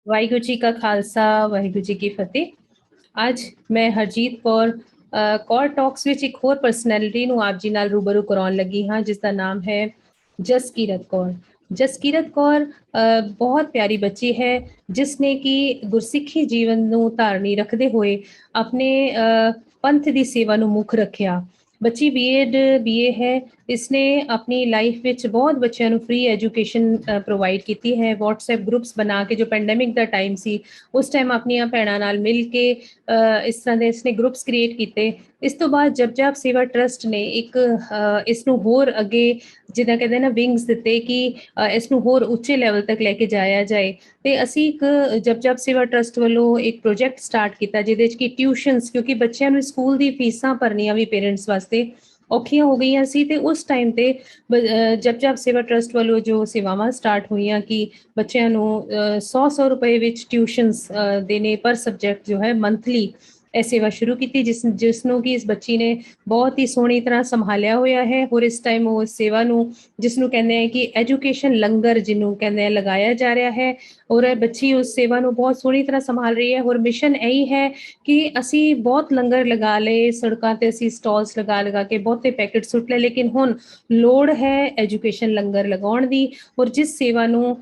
ਵਾਹਿਗੁਰੂ ਜੀ ਕਾ ਖਾਲਸਾ, ਵਾਹਿਗੁਰੂ ਜੀ ਕੀ ਫਤਿਹ। ਅੱਜ ਮੈਂ ਹਰਜੀਤ ਕੌਰ ਕੌਰ ਟਾਕਸ ਵਿੱਚ ਇੱਕ ਹੋਰ ਪਰਸਨੈਲਿਟੀ ਨੂੰ ਆਪ ਜੀ ਨਾਲ ਰੂਬਰੂ ਕਰਾਉਣ ਲੱਗੀ ਹਾਂ, ਜਿਸ ਦਾ ਨਾਮ ਹੈ ਜਸਕੀਰਤ ਕੌਰ। ਜਸਕੀਰਤ ਕੌਰ ਬਹੁਤ ਪਿਆਰੀ ਬੱਚੀ ਹੈ, ਜਿਸਨੇ ਕਿ ਗੁਰਸਿੱਖੀ ਜੀਵਨ ਨੂੰ ਧਾਰਨੀ ਰੱਖਦੇ ਹੋਏ ਆਪਣੇ ਪੰਥ ਦੀ ਸੇਵਾ ਨੂੰ ਮੁੱਖ ਰੱਖਿਆ। ਬੱਚੀ ਬੀਐਡ ਬੀਏ ਹੈ। ਇਸਨੇ ਆਪਣੀ ਲਾਈਫ ਵਿੱਚ ਬਹੁਤ ਬੱਚਿਆਂ ਨੂੰ ਫ੍ਰੀ ਐਜੂਕੇਸ਼ਨ ਪ੍ਰੋਵਾਈਡ ਕੀਤੀ ਹੈ। WhatsApp ਗਰੁੱਪਸ ਬਣਾ ਕੇ, ਜੋ ਪੈਂਡੈਮਿਕ ਦਾ ਟਾਈਮ ਸੀ ਉਸ ਟਾਈਮ ਆਪਣੀਆਂ ਭੈਣਾਂ ਨਾਲ ਮਿਲ ਕੇ ਇਸ ਤਰ੍ਹਾਂ ਦੇ ਇਸਨੇ ਗਰੁੱਪਸ ਕ੍ਰੀਏਟ ਕੀਤੇ। ਇਸ ਤੋਂ ਬਾਅਦ ਜਪਜਾਪ ਸੇਵਾ ਟਰਸਟ ਨੇ ਇੱਕ ਇਸ ਨੂੰ ਹੋਰ ਅੱਗੇ ਜਿੱਦਾਂ ਕਹਿੰਦੇ ਨਾ ਵਿੰਗਸ ਦਿੱਤੇ ਕਿ ਇਸ ਨੂੰ ਹੋਰ ਉੱਚੇ ਲੈਵਲ ਤੱਕ ਲੈ ਕੇ ਜਾਇਆ ਜਾਏ। ਤੇ ਅਸੀਂ ਇੱਕ ਜਪਜਾਪ ਸੇਵਾ ਟਰਸਟ ਵੱਲੋਂ ਇੱਕ ਪ੍ਰੋਜੈਕਟ ਸਟਾਰਟ ਕੀਤਾ, ਜਿਹਦੇ ਵਿੱਚ ਕਿ ਟਿਊਸ਼ਨਸ, ਕਿਉਂਕਿ ਬੱਚਿਆਂ ਨੂੰ ਸਕੂਲ ਦੀ ਫੀਸਾਂ ਭਰਨੀਆਂ ਵੀ ਪੇਰੈਂਟਸ ਵਾਸਤੇ ਔਖੀਆਂ ਹੋ ਗਈਆਂ ਸੀ। ਤੇ ਉਸ ਟਾਈਮ ਤੇ ਜਪਜਾਪ ਸੇਵਾ ਟਰਸਟ ਵੱਲੋਂ ਜੋ ਸੇਵਾਵਾਂ ਸਟਾਰਟ ਹੋਈਆਂ ਕਿ ਬੱਚਿਆਂ ਨੂੰ 100 ਰੁਪਏ ਵਿੱਚ ਟਿਊਸ਼ਨਸ ਦੇਣੇ ਪਰ ਸਬਜੈਕਟ ਜੋ ਹੈ ਮੰਥਲੀ, ਇਹ ਸੇਵਾ ਸ਼ੁਰੂ ਕੀਤੀ, ਜਿਸ ਨੂੰ ਕਿ ਇਸ ਬੱਚੀ ਨੇ ਬਹੁਤ ਹੀ ਸੋਹਣੀ ਤਰ੍ਹਾਂ ਸੰਭਾਲਿਆ ਹੋਇਆ ਹੈ। ਔਰ ਇਸ ਟਾਈਮ ਉਹ ਸੇਵਾ ਨੂੰ, ਜਿਸ ਨੂੰ ਕਹਿੰਦੇ ਆ ਕਿ ਐਜੂਕੇਸ਼ਨ ਲੰਗਰ ਜਿਹਨੂੰ ਕਹਿੰਦੇ ਆ, ਲਗਾਇਆ ਜਾ ਰਿਹਾ ਹੈ। ਔਰ ਇਹ ਬੱਚੀ ਉਸ ਸੇਵਾ ਨੂੰ ਬਹੁਤ ਸੋਹਣੀ ਤਰ੍ਹਾਂ ਸੰਭਾਲ ਰਹੀ ਹੈ। ਔਰ ਮਿਸ਼ਨ ਇਹੀ ਹੈ ਕਿ ਅਸੀਂ ਬਹੁਤ ਲੰਗਰ ਲਗਾ ਲਏ, ਸੜਕਾਂ ਤੇ ਅਸੀਂ ਸਟਾਲਸ ਲਗਾ ਕੇ ਬਹੁਤੇ ਪੈਕੇਟ ਸੁੱਟ ਲਏ, ਲੇਕਿਨ ਹੁਣ ਲੋੜ ਹੈ ਐਜੂਕੇਸ਼ਨ ਲੰਗਰ ਲਗਾਉਣ ਦੀ। ਔਰ ਜਿਸ ਸੇਵਾ ਨੂੰ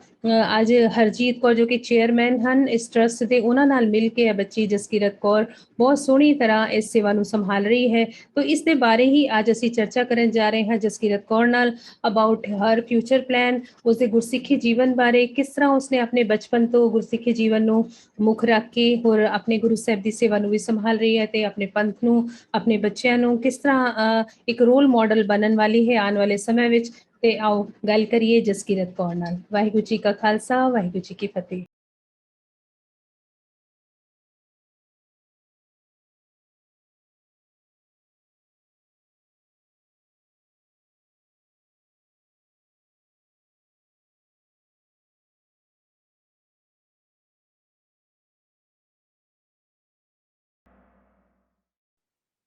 ਅੱਜ ਹਰਜੀਤ ਕੌਰ ਜੋ ਕਿ ਚੇਅਰਮੈਨ ਹਨ ਇਸ ਟਰਸਟ ਦੇ, ਉਹਨਾਂ ਨਾਲ ਮਿਲ ਕੇ ਇਹ ਬੱਚੀ ਜਸਕੀਰਤ ਕੌਰ ਬਹੁਤ ਸੋਹਣੀ ਤਰ੍ਹਾਂ ਇਸ ਸੇਵਾ ਨੂੰ ਸੰਭਾਲ ਰਹੀ ਹੈ। ਤਾਂ ਇਸ ਦੇ ਬਾਰੇ ਹੀ ਅੱਜ ਅਸੀਂ ਚਰਚਾ ਕਰਨ ਜਾ ਰਹੇ ਹਾਂ ਜਸਕੀਰਤ ਕੌਰ ਨਾਲ, ਅਬਾਊਟ ਹਰ ਫਿਊਚਰ ਪਲਾਨ, ਉਸਦੇ ਗੁਰਸਿੱਖੀ ਜੀਵਨ ਬਾਰੇ, ਕਿਸ ਤਰ੍ਹਾਂ ਉਸਨੇ ਆਪਣੇ ਬਚਪਨ ਤੋਂ ਗੁਰਸਿੱਖੀ ਜੀਵਨ ਨੂੰ ਮੁੱਖ ਰੱਖ ਕੇ ਹੋਰ ਆਪਣੇ ਗੁਰੂ ਸਾਹਿਬ ਦੀ ਸੇਵਾ ਨੂੰ ਵੀ ਸੰਭਾਲ ਰਹੀ ਹੈ, ਤੇ ਆਪਣੇ ਪੰਥ ਨੂੰ, ਆਪਣੇ ਬੱਚਿਆਂ ਨੂੰ ਕਿਸ ਤਰ੍ਹਾਂ ਇੱਕ ਰੋਲ ਮਾਡਲ ਬਣਨ ਵਾਲੀ ਹੈ ਆਉਣ ਵਾਲੇ ਸਮੇਂ ਵਿੱਚ। ਤੇ ਆਓ ਗੱਲ ਕਰੀਏ ਜਸਕੀਰਤ ਕੌਰ ਨਾਲ। ਵਾਹਿਗੁਰੂ ਜੀ ਕਾ ਖਾਲਸਾ, ਵਾਹਿਗੁਰੂ ਜੀ ਕੀ ਫਤਿਹ।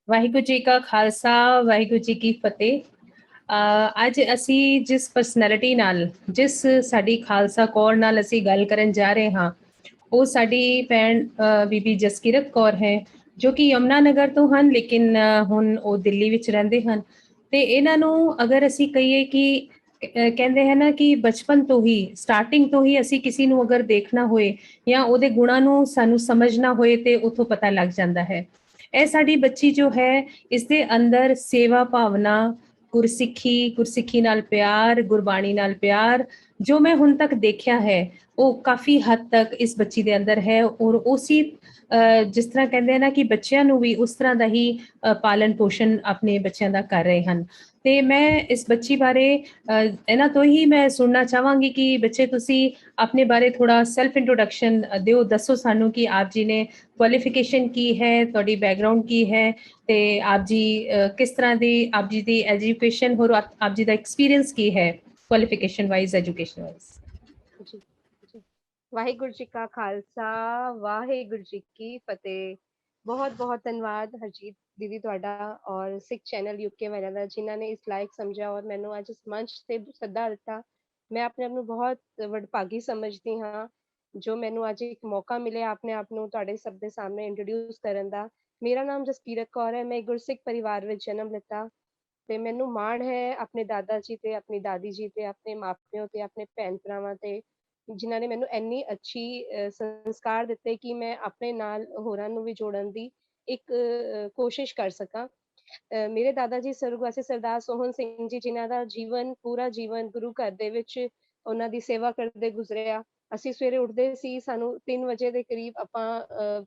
ਵਾਹਿਗੁਰੂ ਜੀ ਕਾ ਖਾਲਸਾ, ਵਾਹਿਗੁਰੂ ਜੀ ਕੀ ਫਤਿਹ। ਅੱਜ ਅਸੀਂ ਜਿਸ ਪਰਸਨੈਲਿਟੀ ਨਾਲ, ਜਿਸ ਸਾਡੀ ਖਾਲਸਾ ਕੌਰ ਨਾਲ ਅਸੀਂ ਗੱਲ ਕਰਨ ਜਾ ਰਹੇ ਹਾਂ, ਉਹ ਸਾਡੀ ਭੈਣ ਬੀਬੀ ਜਸਕੀਰਤ ਕੌਰ ਹੈ, ਜੋ ਕਿ ਯਮੁਨਾ ਨਗਰ ਤੋਂ ਹਨ, ਲੇਕਿਨ ਹੁਣ ਉਹ ਦਿੱਲੀ ਵਿੱਚ ਰਹਿੰਦੇ ਹਨ। ਤੇ ਇਹਨਾਂ ਨੂੰ ਅਗਰ ਅਸੀਂ ਕਹੀਏ ਕਿ ਕਹਿੰਦੇ ਹੈ ਨਾ ਕਿ ਬਚਪਨ ਤੋਂ ਹੀ, ਸਟਾਰਟਿੰਗ ਤੋਂ ਹੀ ਅਸੀਂ ਕਿਸੇ ਨੂੰ ਅਗਰ ਦੇਖਣਾ ਹੋਏ ਜਾਂ ਉਹਦੇ ਗੁਣਾਂ ਨੂੰ ਸਾਨੂੰ ਸਮਝਣਾ ਹੋਏ ਤੇ ਉੱਥੋਂ ਪਤਾ ਲੱਗ ਜਾਂਦਾ ਹੈ। ਇਹ ਸਾਡੀ ਬੱਚੀ ਜੋ ਹੈ, ਇਸਦੇ ਅੰਦਰ ਸੇਵਾ ਭਾਵਨਾ, ਗੁਰਸਿੱਖੀ ਨਾਲ ਪਿਆਰ, ਗੁਰਬਾਣੀ ਨਾਲ ਪਿਆਰ, ਜੋ ਮੈਂ ਹੁਣ ਤੱਕ ਦੇਖਿਆ ਹੈ ਉਹ ਕਾਫੀ ਹੱਦ ਤੱਕ ਇਸ ਬੱਚੀ ਦੇ ਅੰਦਰ ਹੈ। ਔਰ ਉਸੇ ਜਿਸ ਤਰ੍ਹਾਂ ਕਹਿੰਦੇ ਆ ਨਾ ਕਿ ਬੱਚਿਆਂ ਨੂੰ ਵੀ ਉਸ ਤਰ੍ਹਾਂ ਦਾ ਹੀ ਪਾਲਣ ਪੋਸ਼ਣ ਆਪਣੇ ਬੱਚਿਆਂ ਦਾ ਕਰ ਰਹੇ ਹਨ। ਤੇ ਮੈਂ ਇਸ ਬੱਚੀ ਬਾਰੇ ਇਹਨਾਂ ਤੋਂ ਹੀ ਮੈਂ ਸੁਣਨਾ ਚਾਹਾਂਗੀ ਕਿ ਬੱਚੇ ਤੁਸੀਂ ਆਪਣੇ ਬਾਰੇ ਥੋੜਾ ਸੈਲਫ ਇੰਟਰੋਡਕਸ਼ਨ ਦਿਓ, ਦੱਸੋ ਸਾਨੂੰ ਕਿ ਆਪ ਜੀ ਨੇ ਕੁਆਲੀਫਿਕੇਸ਼ਨ ਕੀ ਹੈ, ਤੁਹਾਡੀ ਬੈਕਗ੍ਰਾਉਂਡ ਕੀ ਹੈ, ਤੇ ਆਪ ਜੀ ਕਿਸ ਤਰ੍ਹਾਂ ਦੀ ਆਪ ਜੀ ਦੀ ਐਜੂਕੇਸ਼ਨ, ਹੋਰ ਆਪ ਜੀ ਦਾ ਐਕਸਪੀਰੀਅੰਸ ਕੀ ਹੈ ਕੁਆਲੀਫਿਕੇਸ਼ਨ ਵਾਈਜ਼, ਐਜੂਕੇਸ਼ਨ ਵਾਈਜ਼। ਜੀ ਜੀ ਵਾਹਿਗੁਰੂ ਜੀ ਕਾ ਖਾਲਸਾ, ਵਾਹਿਗੁਰੂ ਜੀ ਕੀ ਫਤਿਹ। ਬਹੁਤ ਬਹੁਤ ਧੰਨਵਾਦ ਹਰਜੀਤ ਦੀਦੀ ਤੁਹਾਡਾ ਔਰ ਸਿੱਖ ਚੈਨਲ ਯੂਕੇ ਵਾਲਿਆਂ ਦਾ, ਜਿਨ੍ਹਾਂ ਨੇ ਇਸ ਲਾਇਕ ਸਮਝਿਆ ਔਰ ਮੈਨੂੰ ਅੱਜ ਇਸ ਮੰਚ ਤੇ ਸੱਦਾ ਦਿੱਤਾ। ਮੈਂ ਆਪਣੇ ਆਪ ਨੂੰ ਬਹੁਤ ਵਡਭਾਗੀ ਸਮਝਦੀ ਹਾਂ ਜੋ ਮੈਨੂੰ ਅੱਜ ਇੱਕ ਮੌਕਾ ਮਿਲਿਆ ਆਪਣੇ ਆਪ ਨੂੰ ਤੁਹਾਡੇ ਸਭ ਦੇ ਸਾਹਮਣੇ ਇੰਟਰੋਡਿਊਸ ਕਰਨ ਦਾ। ਮੇਰਾ ਨਾਮ ਜਸਕੀਰਤ ਕੌਰ ਹੈ। ਮੈਂ ਗੁਰਸਿੱਖ ਪਰਿਵਾਰ ਵਿੱਚ ਜਨਮ ਲਿੱਤਾ ਤੇ ਮੈਨੂੰ ਮਾਣ ਹੈ ਆਪਣੇ ਦਾਦਾ ਜੀ ਤੇ ਆਪਣੀ ਦਾਦੀ ਜੀ ਤੇ ਆਪਣੇ ਮਾਪਿਆਂ ਤੇ ਆਪਣੇ ਭੈਣ ਭਰਾਵਾਂ ਤੇ, ਜਿਨ੍ਹਾਂ ਨੇ ਮੈਨੂੰ ਇੰਨੀ ਅੱਛੀ ਸੰਸਕਾਰ ਦਿੱਤੇ ਕਿ ਮੈਂ ਆਪਣੇ ਨਾਲ ਹੋਰਾਂ ਨੂੰ ਵੀ ਜੋੜਨ ਦੀ ਇੱਕ ਕੋਸ਼ਿਸ਼ ਕਰ ਸਕਾਂ। ਮੇਰੇ ਦਾਦਾ ਜੀ ਸਰਗਵਾਸੀ ਸਰਦਾਰ ਸੋਹਣ ਸਿੰਘ ਜੀ, ਜਿਨ੍ਹਾਂ ਦਾ ਜੀਵਨ, ਪੂਰਾ ਜੀਵਨ ਗੁਰੂ ਘਰ ਦੇ ਵਿੱਚ ਉਹਨਾਂ ਦੀ ਸੇਵਾ ਕਰਦੇ ਗੁਜ਼ਰਿਆ। ਅਸੀਂ ਸਵੇਰੇ ਉੱਠਦੇ ਸੀ, ਸਾਨੂੰ 3 ਵਜੇ ਦੇ ਕਰੀਬ ਆਪਾਂ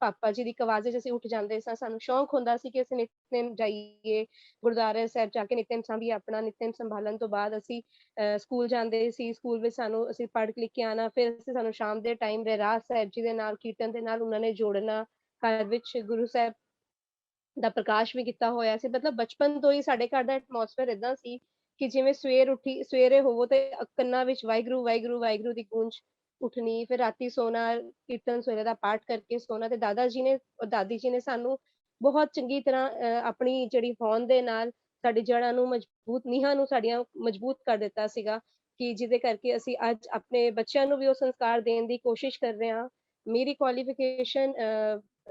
ਪਾਪਾ ਜੀ ਦੀ ਆਵਾਜ਼ ਵਿੱਚ ਅਸੀਂ ਉੱਠ ਜਾਂਦੇ ਸਾਂ। ਸਾਨੂੰ ਸ਼ੌਂਕ ਹੁੰਦਾ ਸੀ ਕਿ ਅਸੀਂ ਨਿਤਨੇਮ ਜਾਈਏ, ਗੁਰਦੁਆਰੇ ਸਾਹਿਬ ਜਾ ਕੇ ਨਿਤਨੇਮ ਸਾਂਭੀਏ। ਆਪਣਾ ਨਿਤਨੇਮ ਸੰਭਾਲਣ ਤੋਂ ਬਾਅਦ ਅਸੀਂ ਸਕੂਲ ਜਾਂਦੇ ਸੀ। ਸਕੂਲ ਵਿੱਚ ਸਾਨੂੰ ਅਸੀਂ ਪੜ੍ਹ ਲਿਖ ਕੇ ਆਉਣਾ, ਫਿਰ ਸਾਨੂੰ ਸ਼ਾਮ ਦੇ ਟਾਈਮ ਰਹਿਰਾਸ ਸਾਹਿਬ ਜੀ ਦੇ ਨਾਲ, ਕੀਰਤਨ ਦੇ ਨਾਲ ਉਹਨਾਂ ਨੇ ਜੋੜਨਾ। ਘਰ ਵਿੱਚ ਗੁਰੂ ਸਾਹਿਬ ਦਾ ਪ੍ਰਕਾਸ਼ ਵੀ ਕੀਤਾ ਹੋਇਆ ਸੀ। ਮਤਲਬ ਬਚਪਨ ਤੋਂ ਹੀ ਸਾਡੇ ਘਰ ਦਾ ਐਟਮੋਸਫੇਅਰ ਏਦਾਂ ਸੀ ਕਿ ਜਿਵੇਂ ਸਵੇਰੇ ਹੋਵੋ ਤੇ ਕੰਨਾਂ ਵਿੱਚ ਵਾਹਿਗੁਰੂ ਵਾਹਿਗੁਰੂ ਵਾਹਿਗੁਰੂ ਦੀ ਗੂੰਜ ਉੱਠਣੀ, ਫਿਰ ਰਾਤੀ ਸੋਣਾ, ਕੀਰਤਨ ਸਵੇਰੇ ਦਾ ਪਾਠ ਕਰਕੇ ਸੋਣਾ। ਤੇ ਦਾਦਾ ਜੀ ਨੇ ਔਰ ਦਾਦੀ ਜੀ ਨੇ ਸਾਨੂੰ ਬਹੁਤ ਚੰਗੀ ਤਰ੍ਹਾਂ ਆਪਣੀ ਜਿਹੜੀ ਹੋਂਦ ਦੇ ਨਾਲ ਸਾਡੀ ਜੜ੍ਹਾਂ ਨੂੰ ਮਜ਼ਬੂਤ, ਨੀਹਾਂ ਨੂੰ ਸਾਡੀਆਂ ਮਜ਼ਬੂਤ ਕਰ ਦਿੱਤਾ ਸੀਗਾ ਕਿ ਜਿਹਦੇ ਕਰਕੇ ਅਸੀਂ ਅੱਜ ਆਪਣੇ ਬੱਚਿਆਂ ਨੂੰ ਵੀ ਉਹ ਸੰਸਕਾਰ ਦੇਣ ਦੀ ਕੋਸ਼ਿਸ਼ ਕਰ ਰਹੇ ਹਾਂ। ਮੇਰੀ ਕੁਆਲੀਫਿਕੇਸ਼ਨ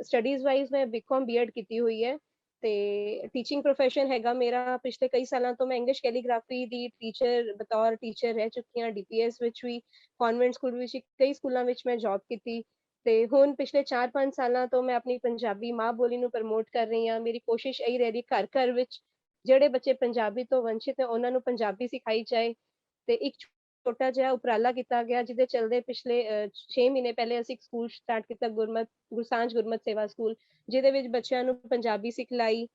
ਸਟੱਡੀਜ਼ ਵਾਈਜ਼ ਮੈਂ ਬੀਕਾਮ ਬੀਐਡ ਕੀਤੀ ਹੋਈ ਹੈ ਤੇ ਟੀਚਿੰਗ ਪ੍ਰੋਫੈਸ਼ਨ ਹੈਗਾ ਮੇਰਾ। ਪਿਛਲੇ ਕਈ ਸਾਲਾਂ ਤੋਂ ਮੈਂ ਇੰਗਲਿਸ਼ ਕੈਲੀਗ੍ਰਾਫੀ ਦੀ ਟੀਚਰ ਬਤੌਰ ਟੀਚਰ ਰਹਿ ਚੁੱਕੀ ਹਾਂ। ਡੀਪੀਐਸ ਵਿੱਚ ਵੀ, ਕਨਵੈਂਟ ਸਕੂਲ ਵਿੱਚ, ਕਈ ਸਕੂਲਾਂ ਵਿੱਚ ਮੈਂ ਜੌਬ ਕੀਤੀ ਤੇ ਹੁਣ ਪਿਛਲੇ 4-5 ਸਾਲਾਂ ਤੋਂ ਮੈਂ ਆਪਣੀ ਪੰਜਾਬੀ ਮਾਂ ਬੋਲੀ ਨੂੰ ਪ੍ਰਮੋਟ ਕਰ ਰਹੀ ਹਾਂ। ਮੇਰੀ ਕੋਸ਼ਿਸ਼ ਇਹੀ ਰਹੀ ਘਰ ਘਰ ਵਿੱਚ ਜਿਹੜੇ ਬੱਚੇ ਪੰਜਾਬੀ ਤੋਂ ਵੰਚਿਤ ਹੈ ਉਹਨਾਂ ਨੂੰ ਪੰਜਾਬੀ ਸਿਖਾਈ ਜਾਏ ਤੇ ਇੱਕ ਛੋਟਾ ਜਿਹਾ ਉਪਰਾਲਾ ਕੀਤਾ ਗਿਆ ਜਿਹਦੇ ਚਲਦੇ ਪਿਛਲੇ 6 ਮਹੀਨੇ ਪਹਿਲੇ ਅਸੀਂ ਇੱਕ ਸਕੂਲ ਸਟਾਰਟ ਕੀਤਾ, ਗੁਰਸਾਂਝ ਗੁਰਮਤ ਸੇਵਾ ਸਕੂਲ, ਜਿਹਦੇ ਵਿੱਚ ਬੱਚਿਆਂ ਨੂੰ ਪੰਜਾਬੀ ਸਿਖਲਾਈ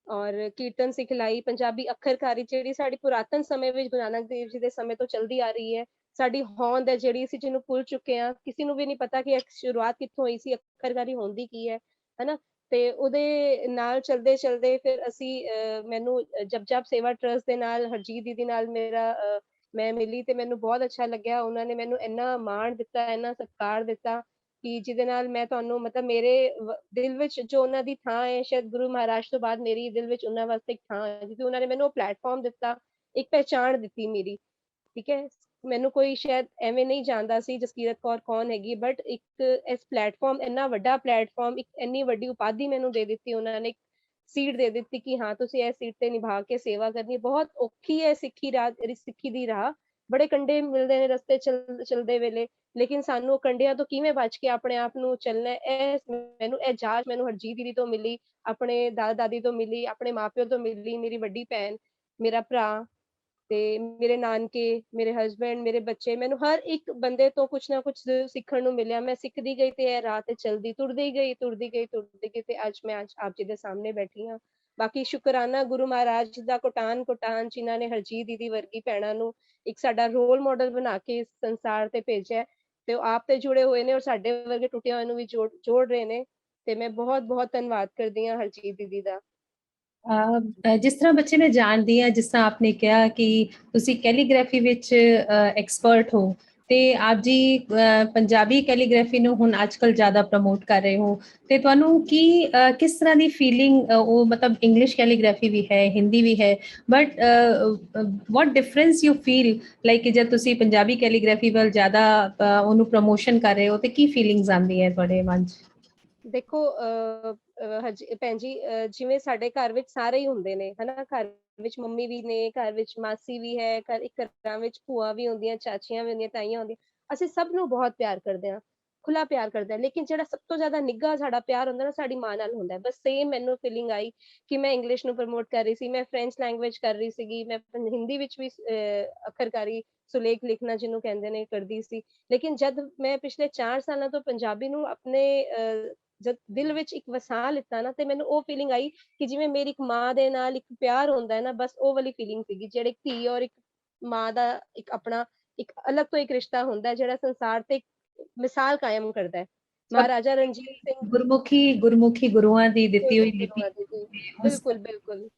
ਔਰ ਕੀਰਤਨ ਸਿਖਲਾਈ, ਪੰਜਾਬੀ ਅੱਖਰਕਾਰੀ ਜਿਹੜੀ ਸਾਡੀ ਪੁਰਾਤਨ ਸਮੇਂ ਵਿੱਚ ਗੁਰੂ ਨਾਨਕ ਦੇਵ ਜੀ ਦੇ ਸਮੇਂ ਤੋਂ ਚਲਦੀ ਆ ਰਹੀ ਹੈ। ਸਾਡੀ ਹੋਂਦ ਹੈ ਜਿਹੜੀ ਅਸੀਂ ਜਿਹਨੂੰ ਭੁੱਲ ਚੁੱਕੇ ਹਾਂ, ਕਿਸੇ ਨੂੰ ਵੀ ਨਹੀਂ ਪਤਾ ਕਿ ਸ਼ੁਰੂਆਤ ਕਿੱਥੋਂ ਹੋਈ ਸੀ, ਅੱਖਰਕਾਰੀ ਹੁੰਦੀ ਕੀ ਹੈ, ਹਨਾ। ਤੇ ਉਹਦੇ ਨਾਲ ਚਲਦੇ ਚਲਦੇ ਫਿਰ ਅਸੀਂ ਮੈਨੂੰ ਜਪ ਸੇਵਾ ਟਰਸਟ ਦੇ ਨਾਲ ਹਰਜੀਤ ਦੀਦੀ ਨਾਲ ਮੈਂ ਮਿਲੀ ਤੇ ਮੈਨੂੰ ਬਹੁਤ ਅੱਛਾ ਲੱਗਿਆ। ਉਹਨਾਂ ਨੇ ਮੈਨੂੰ ਇੰਨਾ ਮਾਣ ਦਿੱਤਾ, ਇੰਨਾ ਸਤਿਕਾਰ ਦਿੱਤਾ ਕਿ ਜਿਹਦੇ ਨਾਲ ਮੈਂ ਤੁਹਾਨੂੰ ਮਤਲਬ ਮੇਰੇ ਦਿਲ ਵਿੱਚ ਜੋ ਉਹਨਾਂ ਦੀ ਥਾਂ ਹੈ, ਸ਼ਾਇਦ ਗੁਰੂ ਮਹਾਰਾਜ ਤੋਂ ਬਾਅਦ ਮੇਰੀ ਦਿਲ ਵਿੱਚ ਉਹਨਾਂ ਵਾਸਤੇ ਇੱਕ ਥਾਂ ਹੈ, ਕਿਉਂਕਿ ਉਹਨਾਂ ਨੇ ਮੈਨੂੰ ਉਹ ਪਲੇਟਫਾਰਮ ਦਿੱਤਾ, ਇੱਕ ਪਹਿਚਾਣ ਦਿੱਤੀ ਮੇਰੀ। ਠੀਕ ਹੈ, ਮੈਨੂੰ ਕੋਈ ਸ਼ਾਇਦ ਐਵੇਂ ਨਹੀਂ ਜਾਣਦਾ ਸੀ ਜਸਕੀਰਤ ਕੌਰ ਕੌਣ ਹੈਗੀ, ਬਟ ਇੱਕ ਇਸ ਪਲੇਟਫਾਰਮ, ਇੰਨਾ ਵੱਡਾ ਪਲੇਟਫਾਰਮ, ਇੱਕ ਇੰਨੀ ਵੱਡੀ ਉਪਾਧੀ ਮੈਨੂੰ ਦੇ ਦਿੱਤੀ ਉਹਨਾਂ ਨੇ, ਸੀਟ ਦੇ ਦਿੱਤੀ ਕਿ ਹਾਂ ਤੁਸੀਂ ਇਹ ਸੀਟ ਤੇ ਨਿਭਾ ਕੇ ਸੇਵਾ ਕਰਨੀ। ਬਹੁਤ ਔਖੀ ਹੈ ਸਿੱਖੀ ਦੀ ਰਾਹ, ਬੜੇ ਕੰਡੇ ਮਿਲਦੇ ਨੇ ਰਸਤੇ ਚਲਦੇ ਵੇਲੇ, ਲੇਕਿਨ ਸਾਨੂੰ ਕੰਡਿਆਂ ਤੋਂ ਕਿਵੇਂ ਬਚ ਕੇ ਆਪਣੇ ਆਪ ਨੂੰ ਚੱਲਣਾ, ਇਹ ਜਾਚ ਮੈਨੂੰ ਹਰਜੀਤ ਦੀਦੀ ਤੋਂ ਮਿਲੀ, ਆਪਣੇ ਦਾਦਾ ਦਾਦੀ ਤੋਂ ਮਿਲੀ, ਆਪਣੇ ਮਾਪਿਓ ਤੋਂ ਮਿਲੀ, ਮੇਰੀ ਵੱਡੀ ਭੈਣ, ਮੇਰਾ ਭਰਾ ਤੇ ਮੇਰੇ ਨਾਨਕੇ, ਮੇਰੇ ਹਸਬੈਂਡ, ਮੇਰੇ ਬੱਚੇ, ਮੈਨੂੰ ਹਰ ਇੱਕ ਬੰਦੇ ਤੋਂ ਕੁਛ ਨਾ ਕੁਛ ਸਿੱਖਣ ਨੂੰ ਮਿਲਿਆ। ਮੈਂ ਸਿੱਖਦੀ ਗਈ ਤੇ ਇਹ ਰਾਹ ਤੇ ਚਲਦੀ ਤੁਰਦੀ ਗਈ ਤੇ ਅੱਜ ਮੈਂ ਆਪ ਜੀ ਦੇ ਸਾਹਮਣੇ ਬੈਠੀ ਹਾਂ। ਬਾਕੀ ਸ਼ੁਕਰਾਨਾ ਗੁਰੂ ਮਹਾਰਾਜ ਦਾ ਕੋਟਾਨ ਜਿਨ੍ਹਾਂ ਨੇ ਹਰਜੀਤ ਦੀਦੀ ਵਰਗੀ ਭੈਣਾਂ ਨੂੰ ਇੱਕ ਸਾਡਾ ਰੋਲ ਮਾਡਲ ਬਣਾ ਕੇ ਇਸ ਸੰਸਾਰ ਤੇ ਭੇਜਿਆ ਤੇ ਉਹ ਆਪ ਤੇ ਜੁੜੇ ਹੋਏ ਨੇ ਔਰ ਸਾਡੇ ਵਰਗੇ ਟੁੱਟੇ ਹੋਏ ਨੂੰ ਵੀ ਜੋੜ ਰਹੇ ਨੇ। ਤੇ ਮੈਂ ਬਹੁਤ ਬਹੁਤ ਧੰਨਵਾਦ ਕਰਦੀ ਹਾਂ ਹਰਜੀਤ ਦੀਦੀ ਦਾ। ਜਿਸ ਤਰ੍ਹਾਂ ਬੱਚੇ ਮੈਂ ਜਾਣਦੀ ਹਾਂ, ਜਿਸ ਤਰ੍ਹਾਂ ਆਪਨੇ ਕਿਹਾ ਕਿ ਤੁਸੀਂ ਕੈਲੀਗ੍ਰਾਫੀ ਵਿੱਚ ਐਕਸਪਰਟ ਹੋ ਤੇ ਆਪ ਜੀ ਪੰਜਾਬੀ ਕੈਲੀਗ੍ਰਾਫੀ ਨੂੰ ਹੁਣ ਅੱਜਕੱਲ ਜ਼ਿਆਦਾ ਪ੍ਰਮੋਟ ਕਰ ਰਹੇ ਹੋ ਤੇ ਤੁਹਾਨੂੰ ਕਿਸ ਤਰ੍ਹਾਂ ਦੀ ਫੀਲਿੰਗ, ਉਹ ਮਤਲਬ ਇੰਗਲਿਸ਼ ਕੈਲੀਗ੍ਰਾਫੀ ਵੀ ਹੈ, ਹਿੰਦੀ ਵੀ ਹੈ, but what difference you feel like ਜਦ ਤੁਸੀਂ ਪੰਜਾਬੀ ਕੈਲੀਗ੍ਰਾਫੀ ਵੱਲ ਜ਼ਿਆਦਾ ਉਹਨੂੰ ਪ੍ਰਮੋਸ਼ਨ ਕਰ ਰਹੇ ਹੋ ਤੇ ਕੀ ਫੀਲਿੰਗਸ ਆਉਂਦੀ ਹੈ ਤੁਹਾਡੇ ਮਨ 'ਚ? ਦੇਖੋ ਭੈਣ ਜੀ, ਜਿਵੇਂ ਸਾਡੇ ਘਰ ਵਿੱਚ ਸਾਰੇ ਹੀ ਹੁੰਦੇ ਨੇ, ਹਨਾ, ਘਰ ਵਿੱਚ ਮੰਮੀ ਵੀ ਨੇ, ਘਰ ਵਿੱਚ ਮਾਸੀ ਵੀ ਹੈ, ਘਰਾਂ ਵਿੱਚ ਭੂਆ ਵੀ ਹੁੰਦੀਆਂ, ਚਾਚੀਆਂ ਵੀ ਹੁੰਦੀਆਂ, ਤਾਈਆਂ ਹੁੰਦੀਆਂ, ਅਸੀਂ ਸਭ ਨੂੰ ਬਹੁਤ ਪਿਆਰ ਕਰਦੇ ਹਾਂ, ਖੁੱਲਾ ਪਿਆਰ ਕਰਦੇ ਹਾਂ। ਲੇਕਿਨ ਜਿਹੜਾ ਸਭ ਤੋਂ ਜ਼ਿਆਦਾ ਨਿੱਘਾ ਸਾਡਾ ਪਿਆਰ ਹੁੰਦਾ ਨਾ, ਸਾਡੀ ਮਾਂ ਨਾਲ ਹੁੰਦਾ। ਬਸ ਸੇਮ ਮੈਨੂੰ ਫੀਲਿੰਗ ਆਈ ਕਿ ਮੈਂ ਇੰਗਲਿਸ਼ ਨੂੰ ਪ੍ਰਮੋਟ ਕਰ ਰਹੀ ਸੀ, ਮੈਂ ਫ੍ਰੈਂਚ ਲੈਂਗੁਏਜ ਕਰ ਰਹੀ ਸੀਗੀ, ਮੈਂ ਹਿੰਦੀ ਵਿੱਚ ਵੀ ਅੱਖਰਕਾਰੀ, ਸੁਲੇਖ ਲਿਖਣਾ ਜਿਹਨੂੰ ਕਹਿੰਦੇ ਨੇ, ਕਰਦੀ ਸੀ। ਲੇਕਿਨ ਜਦ ਮੈਂ ਪਿਛਲੇ 4 ਸਾਲਾਂ ਤੋਂ ਪੰਜਾਬੀ ਨੂੰ ਆਪਣੇ ਜਦ ਦਿਲ ਵਿੱਚ ਇੱਕ ਵਸਾ ਲਿੱਤਾ ਨਾ, ਤੇ ਮੈਨੂੰ ਉਹ ਫੀਲਿੰਗ ਆਈ ਕਿ ਜਿਵੇਂ ਮੇਰੀ ਇੱਕ ਮਾਂ ਦੇ ਨਾਲ ਇੱਕ ਪਿਆਰ ਹੁੰਦਾ ਹੈ ਨਾ, ਬਸ ਉਹ ਵਾਲੀ ਫੀਲਿੰਗ ਸੀਗੀ। ਜਿਹੜੇ ਧੀ ਔਰ ਇੱਕ ਮਾਂ ਦਾ ਇੱਕ ਆਪਣਾ ਇੱਕ ਅਲੱਗ ਤੋਂ ਇੱਕ ਰਿਸ਼ਤਾ ਹੁੰਦਾ ਹੈ, ਜਿਹੜਾ ਸੰਸਾਰ ਤੇ ਮਿਸਾਲ ਕਾਇਮ ਕਰਦਾ ਹੈ। ਮਹਾਰਾਜਾ ਰਣਜੀਤ ਸਿੰਘ ਗੁਰਮੁਖੀ ਗੁਰੂਆਂ ਦੀ ਦਿੱਤੀ ਹੋਈ ਲਿਪੀ ਉਸ ਬਿਲਕੁਲ ਬਿਲकुल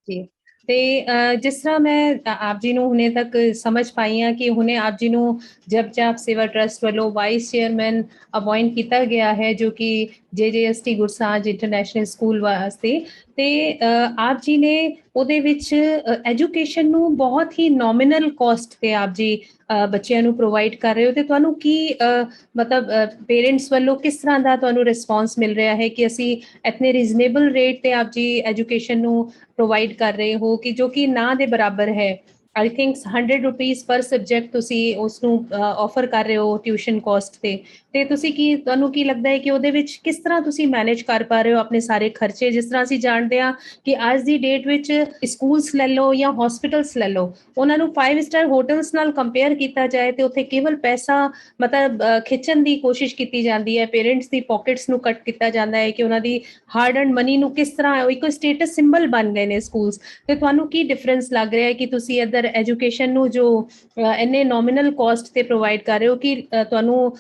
ਜੀ। ਤੇ ਜਿਸ ਤਰ੍ਹਾਂ ਮੈਂ ਆਪ ਜੀ ਨੂੰ ਹੁਣੇ ਤੱਕ ਸਮਝ ਪਾਈ ਹਾਂ ਕਿ ਹੁਣੇ ਆਪ ਜੀ ਨੂੰ ਜਪ ਸੇਵਾ ਟਰਸਟ ਵੱਲੋਂ ਵਾਈਸ ਚੇਅਰਮੈਨ ਅਪਾਇੰਟ ਕੀਤਾ ਗਿਆ ਹੈ, ਜੋ ਕਿ JJST ਗੁਰਸਾਂਝ ਇੰਟਰਨੈਸ਼ਨਲ ਸਕੂਲ ਵਾਸਤੇ। ਤੇ ਆਪ ਜੀ ਨੇ ਉਹਦੇ ਵਿੱਚ ਐਜੂਕੇਸ਼ਨ ਨੂੰ ਬਹੁਤ ਹੀ ਨੋਮੀਨਲ ਕੋਸਟ ਤੇ ਆਪ ਜੀ ਬੱਚਿਆਂ ਨੂੰ ਪ੍ਰੋਵਾਈਡ ਕਰ ਰਹੇ ਹੋ। ਤੇ ਤੁਹਾਨੂੰ ਕੀ ਮਤਲਬ ਪੇਰੈਂਟਸ ਵੱਲੋਂ ਕਿਸ ਤਰ੍ਹਾਂ ਦਾ ਤੁਹਾਨੂੰ ਰਿਸਪੌਂਸ ਮਿਲ ਰਿਹਾ ਹੈ ਕਿ ਅਸੀਂ ਇਤਨੇ ਰੀਜ਼ਨੇਬਲ ਰੇਟ ਤੇ ਆਪ ਜੀ ਐਜੂਕੇਸ਼ਨ ਨੂੰ ਪ੍ਰੋਵਾਈਡ ਕਰ ਰਹੇ ਹੋ, ਕਿ ਜੋ ਕਿ ਨਾ ਦੇ ਬਰਾਬਰ ਹੈ। ਆਈ ਥਿੰਕ 100 ਰੁਪੀਸ ਪਰ ਸਬਜੈਕਟ ਤੁਸੀਂ ਉਸ ਨੂੰ ਆਫਰ ਕਰ ਰਹੇ ਹੋ ਟਿਊਸ਼ਨ ਕੋਸਟ ਤੇ ਤੁਸੀਂ ਤੁਹਾਨੂੰ ਕੀ ਲੱਗਦਾ ਹੈ ਕਿ ਉਹਦੇ ਵਿੱਚ ਕਿਸ ਤਰ੍ਹਾਂ ਤੁਸੀਂ ਮੈਨੇਜ ਕਰ ਪਾ ਰਹੇ ਹੋ ਆਪਣੇ ਸਾਰੇ ਖਰਚੇ? ਜਿਸ ਤਰ੍ਹਾਂ ਅਸੀਂ ਜਾਣਦੇ ਹਾਂ ਕਿ ਅੱਜ ਦੀ ਡੇਟ ਵਿੱਚ ਸਕੂਲਸ ਲੈ ਲਓ ਜਾਂ ਹਸਪੀਟਲਸ ਲੈ ਲਓ, ਉਹਨਾਂ ਨੂੰ 5 ਸਟਾਰ ਹੋਟਲਸ ਨਾਲ ਕੰਪੇਅਰ ਕੀਤਾ ਜਾਏ ਤੇ ਉੱਥੇ ਕੇਵਲ ਪੈਸਾ ਮਤਲਬ ਖਿੱਚਣ ਦੀ ਕੋਸ਼ਿਸ਼ ਕੀਤੀ ਜਾਂਦੀ ਹੈ, ਪੇਰੈਂਟਸ ਦੀ ਪਾਕਟਸ ਨੂੰ ਕੱਟ ਕੀਤਾ ਜਾਂਦਾ ਹੈ ਕਿ ਉਹਨਾਂ ਦੀ ਹਾਰਡ ਐਂਡ ਮਨੀ ਨੂੰ ਕਿਸ ਤਰ੍ਹਾਂ ਇੱਕ ਸਟੇਟਸ ਸਿੰਬਲ ਬਣ ਗਏ ਨੇ ਸਕੂਲਸ। ਤੇ ਤੁਹਾਨੂੰ ਕੀ ਡਿਫਰੈਂਸ ਲੱਗ ਰਿਹਾ ਹੈ ਕਿ ਤੁਸੀਂ ਇੱਧਰ ਐਜੂਕੇਸ਼ਨ ਨੂੰ ਜੋ ਇੰਨੇ ਨੋਮੀਨਲ ਕੋਸਟ ਤੇ ਪ੍ਰੋਵਾਈਡ ਕਰ ਰਹੇ ਹੋ ਕਿ ਤੁਹਾਨੂੰ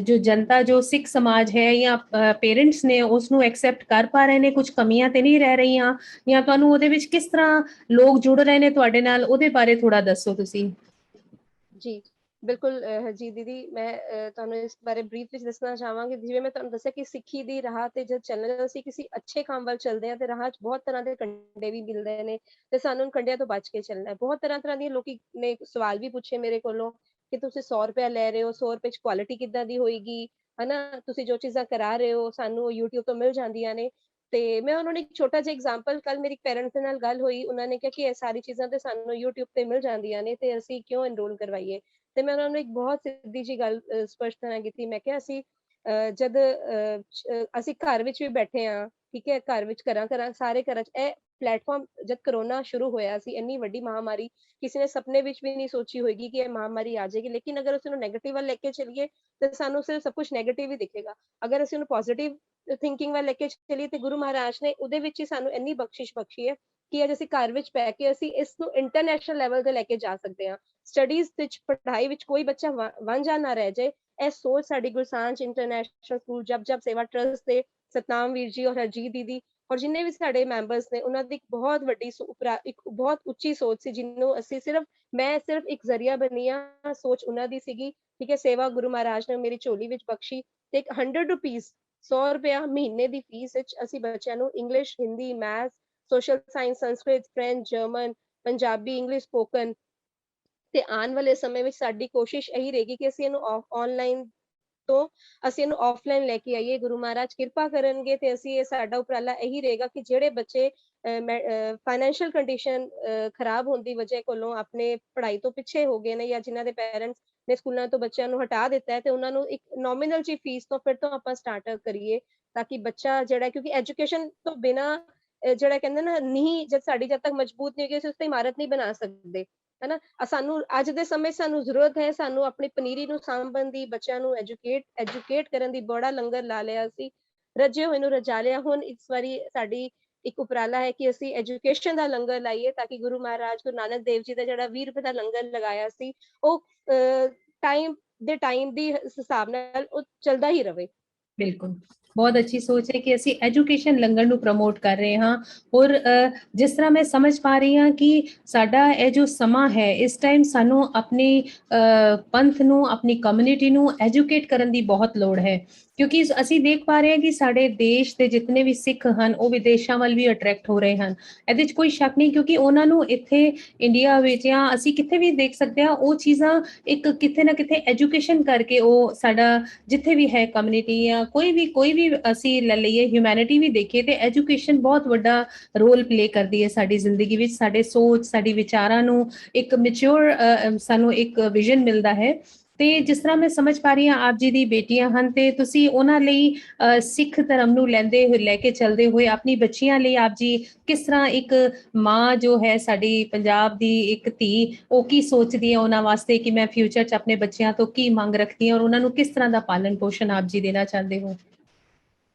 ਜੋ ਜਨਤਾ, ਜੋ ਸਿੱਖ ਸਮਾਜ ਹੈ ਜਾਂ ਪੇਰੈਂਟਸ ਨੇ, ਉਸ ਨੂੰ ਐਕਸੈਪਟ ਕਰ ਪਾ ਰਹੇ ਨੇ? ਕੁਝ ਕਮੀਆਂ ਤੇ ਨਹੀਂ ਰਹਿ ਰਹੀਆਂ? ਜਾਂ ਤੁਹਾਨੂੰ ਉਹਦੇ ਵਿੱਚ ਕਿਸ ਤਰ੍ਹਾਂ ਲੋਕ ਜੁੜ ਰਹੇ ਨੇ ਤੁਹਾਡੇ ਨਾਲ, ਉਹਦੇ ਬਾਰੇ ਥੋੜਾ ਦੱਸੋ ਤੁਸੀਂ। ਜੀ, ਬਿਲਕੁਲ ਹਰਜੀਤ ਦੀਦੀ, ਮੈਂ ਤੁਹਾਨੂੰ ਇਸ ਬਾਰੇ ਬਰੀਫ ਵਿੱਚ ਦੱਸਣਾ ਚਾਹਾਂਗੀ। ਜਿਵੇਂ ਮੈਂ ਤੁਹਾਨੂੰ ਦੱਸਿਆ ਕਿ ਸਿੱਖੀ ਦੀ ਰਾਹ ਤੇ ਜਦ ਚੱਲਣਾ, ਅਸੀਂ ਕਿਸੇ ਅੱਛੇ ਕੰਮ ਵੱਲ ਚੱਲਦੇ ਹਾਂ ਤੇ ਰਾਹ 'ਚ ਬਹੁਤ ਤਰ੍ਹਾਂ ਦੇ ਕੰਡੇ ਵੀ ਮਿਲਦੇ ਨੇ ਤੇ ਸਾਨੂੰ ਕੰਡਿਆਂ ਤੋਂ ਬਚ ਕੇ ਚੱਲਣਾ ਹੈ। ਬਹੁਤ ਤਰ੍ਹਾਂ ਦੀਆਂ ਲੋਕੀ ਨੇ ਸਵਾਲ ਵੀ ਪੁੱਛੇ ਮੇਰੇ ਕੋਲੋਂ ਕਿ ਤੁਸੀਂ 100 ਰੁਪਇਆ ਲੈ ਰਹੇ ਹੋ, 100 ਰੁਪਏ 'ਚ ਕੁਆਲਿਟੀ ਕਿੱਦਾਂ ਦੀ ਹੋਏਗੀ, ਹਨਾ? ਤੁਸੀਂ ਜੋ ਚੀਜ਼ਾਂ ਕਰਾ ਰਹੇ ਹੋ ਸਾਨੂੰ YouTube ਤੋਂ ਮਿਲ ਜਾਂਦੀਆਂ ਨੇ। ਤੇ ਮੈਂ ਉਹਨਾਂ ਨੂੰ ਇੱਕ ਛੋਟਾ ਜਿਹਾ ਐਗਜ਼ਾਮਪਲ, ਕੱਲ ਮੇਰੀ ਪੇਰੈਂਟਸ ਦੇ ਨਾਲ ਗੱਲ ਹੋਈ, ਉਹਨਾਂ ਨੇ ਕਿਹਾ ਕਿ ਇਹ ਸਾਰੀ ਚੀਜ਼ਾਂ ਤੇ ਸਾਨੂੰ YouTube ਤੇ ਮਿਲ ਜਾਂਦੀਆਂ ਨੇ ਤੇ ਅਸੀਂ ਕਿਉਂ ਐਨਰੋਲ ਕਰਵਾਈਏ। ਤੇ ਮੈਂ ਉਹਨਾਂ ਨੂੰ ਇੱਕ ਬਹੁਤ ਸਿੱਧੀ ਜਿਹੀ ਗੱਲ ਸਪਸ਼ਟ ਨਾਲ ਕੀਤੀ। ਮੈਂ ਕਿਹਾ ਅਸੀਂ ਜਦ ਅਸੀਂ ਘਰ ਵਿੱਚ ਵੀ ਬੈਠੇ ਹਾਂ, ਠੀਕ ਹੈ, ਘਰ ਵਿੱਚ ਘਰਾਂ ਸਾਰੇ ਘਰਾਂ 'ਚ ਇਹ ਪਲੇਟਫਾਰਮ, ਜਦ ਕਰੋਨਾ ਸ਼ੁਰੂ ਹੋਇਆ ਸੀ, ਇੰਨੀ ਵੱਡੀ ਮਹਾਂਮਾਰੀ, ਕਿਸੇ ਨੇ ਸੁਪਨੇ ਵਿੱਚ ਵੀ ਨਹੀਂ ਸੋਚੀ ਹੋਏਗੀ ਕਿ ਇਹ ਮਹਾਂਮਾਰੀ ਆ ਜਾਏਗੀ। ਲੇਕਿਨ ਅਗਰ ਅਸੀਂ ਉਹਨੂੰ ਨੈਗੇਟਿਵ ਵੱਲ ਲੈ ਕੇ ਚੱਲੀਏ ਤੇ ਸਾਨੂੰ ਸਿਰਫ ਸਭ ਕੁਝ ਨੈਗੇਟਿਵ ਹੀ ਦਿਖੇਗਾ। ਅਗਰ ਅਸੀਂ ਉਹਨੂੰ ਪੋਜ਼ਿਟਿਵ ਥਿੰਕਿੰਗ ਵੱਲ ਲੈ ਕੇ ਚੱਲੀਏ ਤੇ ਗੁਰੂ ਮਹਾਰਾਜ ਨੇ ਉਹਦੇ ਵਿੱਚ ਹੀ ਸਾਨੂੰ ਇੰਨੀ ਬਖਸ਼ਿਸ਼ ਬਖਸ਼ੀ ਹੈ ਕਿ ਅੱਜ ਅਸੀਂ ਘਰ ਵਿੱਚ ਬਹਿ ਕੇ ਅਸੀਂ ਇਸ ਨੂੰ ਇੰਟਰਨੈਸ਼ਨਲ ਲੈਵਲ ਤੇ ਲੈ ਕੇ ਜਾ ਸਕਦੇ ਹਾਂ। ਸਟੱਡੀਜ਼ ਵਿੱਚ, ਪੜ੍ਹਾਈ ਵਿੱਚ ਕੋਈ ਬੱਚਾ ਵਾਂਝਾ ਨਾ ਰਹਿ ਜਾਏ, ਇਹ ਸੋਚ ਸਾਡੀ ਗੁਰਸਾਂਝ ਇੰਟਰਨੈਸ਼ਨਲ ਸਕੂਲ, ਜਪ ਸੇਵਾ ਟਰਸਟ ਦੇ ਸਤਨਾਮ ਵੀਰ ਜੀ ਔਰ ਹਰਜੀਤ ਦੀਦੀ ਔਰ ਜਿੰਨੇ ਵੀ ਸਾਡੇ ਮੈਂਬਰਸ ਨੇ, ਉਹਨਾਂ ਦੀ ਇੱਕ ਬਹੁਤ ਵੱਡੀ ਇੱਕ ਬਹੁਤ ਉੱਚੀ ਸੋਚ ਸੀ, ਜਿਹਨੂੰ ਅਸੀਂ ਮੈਂ ਸਿਰਫ ਇੱਕ ਜ਼ਰੀਆ ਬਣੀ ਆ। ਸੋਚ ਉਹਨਾਂ ਦੀ ਸੀਗੀ, ਠੀਕ ਹੈ। ਸੇਵਾ ਗੁਰੂ ਮਹਾਰਾਜ ਨੇ ਮੇਰੀ ਝੋਲੀ ਵਿੱਚ ਬਖਸ਼ੀ ਤੇ ਇੱਕ 100 ਰੁਪੀਸ, 100 ਰੁਪਇਆ ਮਹੀਨੇ ਦੀ ਫੀਸ ਵਿੱਚ ਅਸੀਂ ਬੱਚਿਆਂ ਨੂੰ English, Hindi, math, social science, Sanskrit, French, German, Punjabi, English spoken ਤੇ ਆਉਣ ਵਾਲੇ ਸਮੇਂ ਵਿੱਚ ਸਾਡੀ ਕੋਸ਼ਿਸ਼ ਇਹੀ ਰਹੇਗੀ ਕਿ ਅਸੀਂ ਇਹਨੂੰ ਆਨਲਾਈਨ ਤੋਂ ਅਸੀਂ ਇਹਨੂੰ ਆਫਲਾਈਨ ਲੈ ਕੇ ਆਈਏ। ਗੁਰੂ ਮਹਾਰਾਜ ਕਿਰਪਾ ਕਰਨਗੇ ਤੇ ਅਸੀਂ, ਇਹ ਸਾਡਾ ਉਪਰਾਲਾ ਇਹੀ ਰਹੇਗਾ ਕਿ ਜਿਹੜੇ ਬੱਚੇ ਫਾਈਨੈਂਸ਼ੀਅਲ ਕੰਡੀਸ਼ਨ ਖਰਾਬ ਹੋਣ ਦੀ ਵਜ੍ਹਾ ਕੋਲੋਂ ਆਪਣੇ ਪੜ੍ਹਾਈ ਤੋਂ ਪਿੱਛੇ ਹੋ ਗਏ ਨੇ, ਜਾਂ ਜਿਨ੍ਹਾਂ ਦੇ ਪੈਰੈਂਟਸ ਨੇ ਸਕੂਲਾਂ ਤੋਂ ਬੱਚਿਆਂ ਨੂੰ ਹਟਾ ਦਿੱਤਾ ਹੈ, ਤੇ ਉਹਨਾਂ ਨੂੰ ਇੱਕ ਨੋਮੀਨਲ ਜੀ ਫੀਸ ਤੋਂ ਫਿਰ ਤੋਂ ਆਪਾਂ ਸਟਾਰਟ ਕਰੀਏ, ਤਾਂ ਕਿ ਬੱਚਾ ਜਿਹੜਾ, ਕਿਉਂਕਿ ਐਜੂਕੇਸ਼ਨ ਤੋਂ ਬਿਨਾ ਜਿਹੜਾ ਕਹਿੰਦੇ ਨਾ, ਨੀਂਹ ਜਦ ਤੱਕ ਮਜ਼ਬੂਤ ਨਹੀਂ ਹੋਏਗੀ ਅਸੀਂ ਉਸ ਤੇ ਇਮਾਰਤ ਨਹੀਂ ਬਣਾ ਸਕਦੇ, ਹਨਾ? ਸਾਨੂੰ ਅੱਜ ਦੇ ਸਮੇਂ ਸਾਨੂੰ ਜ਼ਰੂਰਤ ਹੈ, ਸਾਨੂੰ ਆਪਣੀ ਪਨੀਰੀ ਨੂੰ ਸਾਂਭਣ ਦੀ, ਬੱਚਿਆਂ ਨੂੰ ਐਜੂਕੇਟ ਕਰਨ ਦੀ। ਬੜਾ ਲੰਗਰ ਲਾ ਲਿਆ ਸੀ, ਰੱਜੇ ਹੋਏ ਨੂੰ ਰਜਾ ਲਿਆ। ਹੁਣ ਇਸ ਵਾਰੀ ਸਾਡੀ ਇੱਕ ਉਪਰਾਲਾ ਹੈ ਕਿ ਅਸੀਂ ਐਜੂਕੇਸ਼ਨ ਦਾ ਲੰਗਰ ਲਾਈਏ, ਤਾਂ ਕਿ ਗੁਰੂ ਮਹਾਰਾਜ ਗੁਰੂ ਨਾਨਕ ਦੇਵ ਜੀ ਦਾ ਜਿਹੜਾ 20 ਰੁਪਏ ਦਾ ਲੰਗਰ ਲਗਾਇਆ ਸੀ, ਉਹ ਟਾਈਮ ਦੀ ਹਿਸਾਬ ਨਾਲ ਉਹ ਚੱਲਦਾ ਹੀ ਰਵੇ। ਬਿਲਕੁਲ, ਬਹੁਤ ਅੱਛੀ ਸੋਚ ਹੈ ਕਿ ਅਸੀਂ ਐਜੂਕੇਸ਼ਨ ਲੰਗਰ ਨੂੰ ਪ੍ਰਮੋਟ ਕਰ ਰਹੇ ਹਾਂ। ਔਰ ਜਿਸ ਤਰ੍ਹਾਂ ਮੈਂ ਸਮਝ ਪਾ ਰਹੀ ਹਾਂ ਕਿ ਸਾਡਾ ਇਹ ਜੋ ਸਮਾਂ ਹੈ, ਇਸ ਟਾਈਮ ਸਾਨੂੰ ਆਪਣੀ ਪੰਥ ਨੂੰ, ਆਪਣੀ ਕਮਿਊਨਿਟੀ ਨੂੰ ਐਜੂਕੇਟ ਕਰਨ ਦੀ ਬਹੁਤ ਲੋੜ ਹੈ, ਕਿਉਂਕਿ ਅਸੀਂ ਦੇਖ ਪਾ ਰਹੇ ਹਾਂ ਕਿ ਸਾਡੇ ਦੇਸ਼ ਦੇ ਜਿਤਨੇ ਵੀ ਸਿੱਖ ਹਨ, ਉਹ ਵਿਦੇਸ਼ਾਂ ਵੱਲ ਵੀ ਅਟਰੈਕਟ ਹੋ ਰਹੇ ਹਨ। ਇਹਦੇ 'ਚ ਕੋਈ ਸ਼ੱਕ ਨਹੀਂ, ਕਿਉਂਕਿ ਉਹਨਾਂ ਨੂੰ ਇੱਥੇ ਇੰਡੀਆ ਵਿੱਚ ਜਾਂ ਅਸੀਂ ਕਿਤੇ ਵੀ ਦੇਖ ਸਕਦੇ ਹਾਂ, ਉਹ ਚੀਜ਼ਾਂ ਇੱਕ ਕਿਤੇ ਨਾ ਕਿਤੇ ਐਜੂਕੇਸ਼ਨ ਕਰਕੇ, ਉਹ ਸਾਡਾ ਜਿੱਥੇ ਵੀ ਹੈ ਕਮਿਊਨਿਟੀ ਜਾਂ ਕੋਈ ਵੀ ਅਸੀਂ ਲੈ ਲਈਏ, ਹਿਊਮੈਨਿਟੀ ਵੀ ਦੇਖੀਏ, ਤੇ ਐਜੂਕੇਸ਼ਨ ਬਹੁਤ ਵੱਡਾ ਰੋਲ ਪਲੇ ਕਰਦੀ ਹੈ ਸਾਡੀ ਜ਼ਿੰਦਗੀ ਵਿੱਚ। ਸਾਡੇ ਸੋਚ, ਸਾਡੀ ਵਿਚਾਰਾਂ ਨੂੰ ਇੱਕ ਮੈਚੁਰ ਸਾਨੂੰ ਇੱਕ ਵਿਜ਼ਨ ਮਿਲਦਾ ਹੈ। ਤੇ ਜਿਸ ਤਰ੍ਹਾਂ ਮੈਂ ਸਮਝ ਪਾ ਰਹੀ ਹਾਂ, ਆਪ ਜੀ ਦੀ ਬੇਟੀਆਂ ਹਨ ਤੇ ਤੁਸੀਂ ਉਹਨਾਂ ਲਈ ਸਿੱਖ ਧਰਮ ਨੂੰ ਲੈ ਕੇ ਚੱਲਦੇ ਹੋਏ ਆਪਣੀ ਬੱਚੀਆਂ ਲਈ ਆਪ ਜੀ ਕਿਸ ਤਰ੍ਹਾਂ, ਇੱਕ ਮਾਂ ਜੋ ਹੈ ਸਾਡੀ ਪੰਜਾਬ ਦੀ ਇੱਕ ਧੀ, ਉਹ ਕੀ ਸੋਚਦੀ ਹੈ ਉਹਨਾਂ ਵਾਸਤੇ ਕਿ ਮੈਂ ਫਿਊਚਰ 'ਚ ਆਪਣੇ ਬੱਚਿਆਂ ਤੋਂ ਕੀ ਮੰਗ ਰੱਖਦੀ ਹਾਂ, ਔਰ ਉਹਨਾਂ ਨੂੰ ਕਿਸ ਤਰ੍ਹਾਂ ਦਾ ਪਾਲਣ ਪੋਸ਼ਣ ਆਪ ਜੀ ਦੇਣਾ ਚਾਹੁੰਦੇ ਹੋ?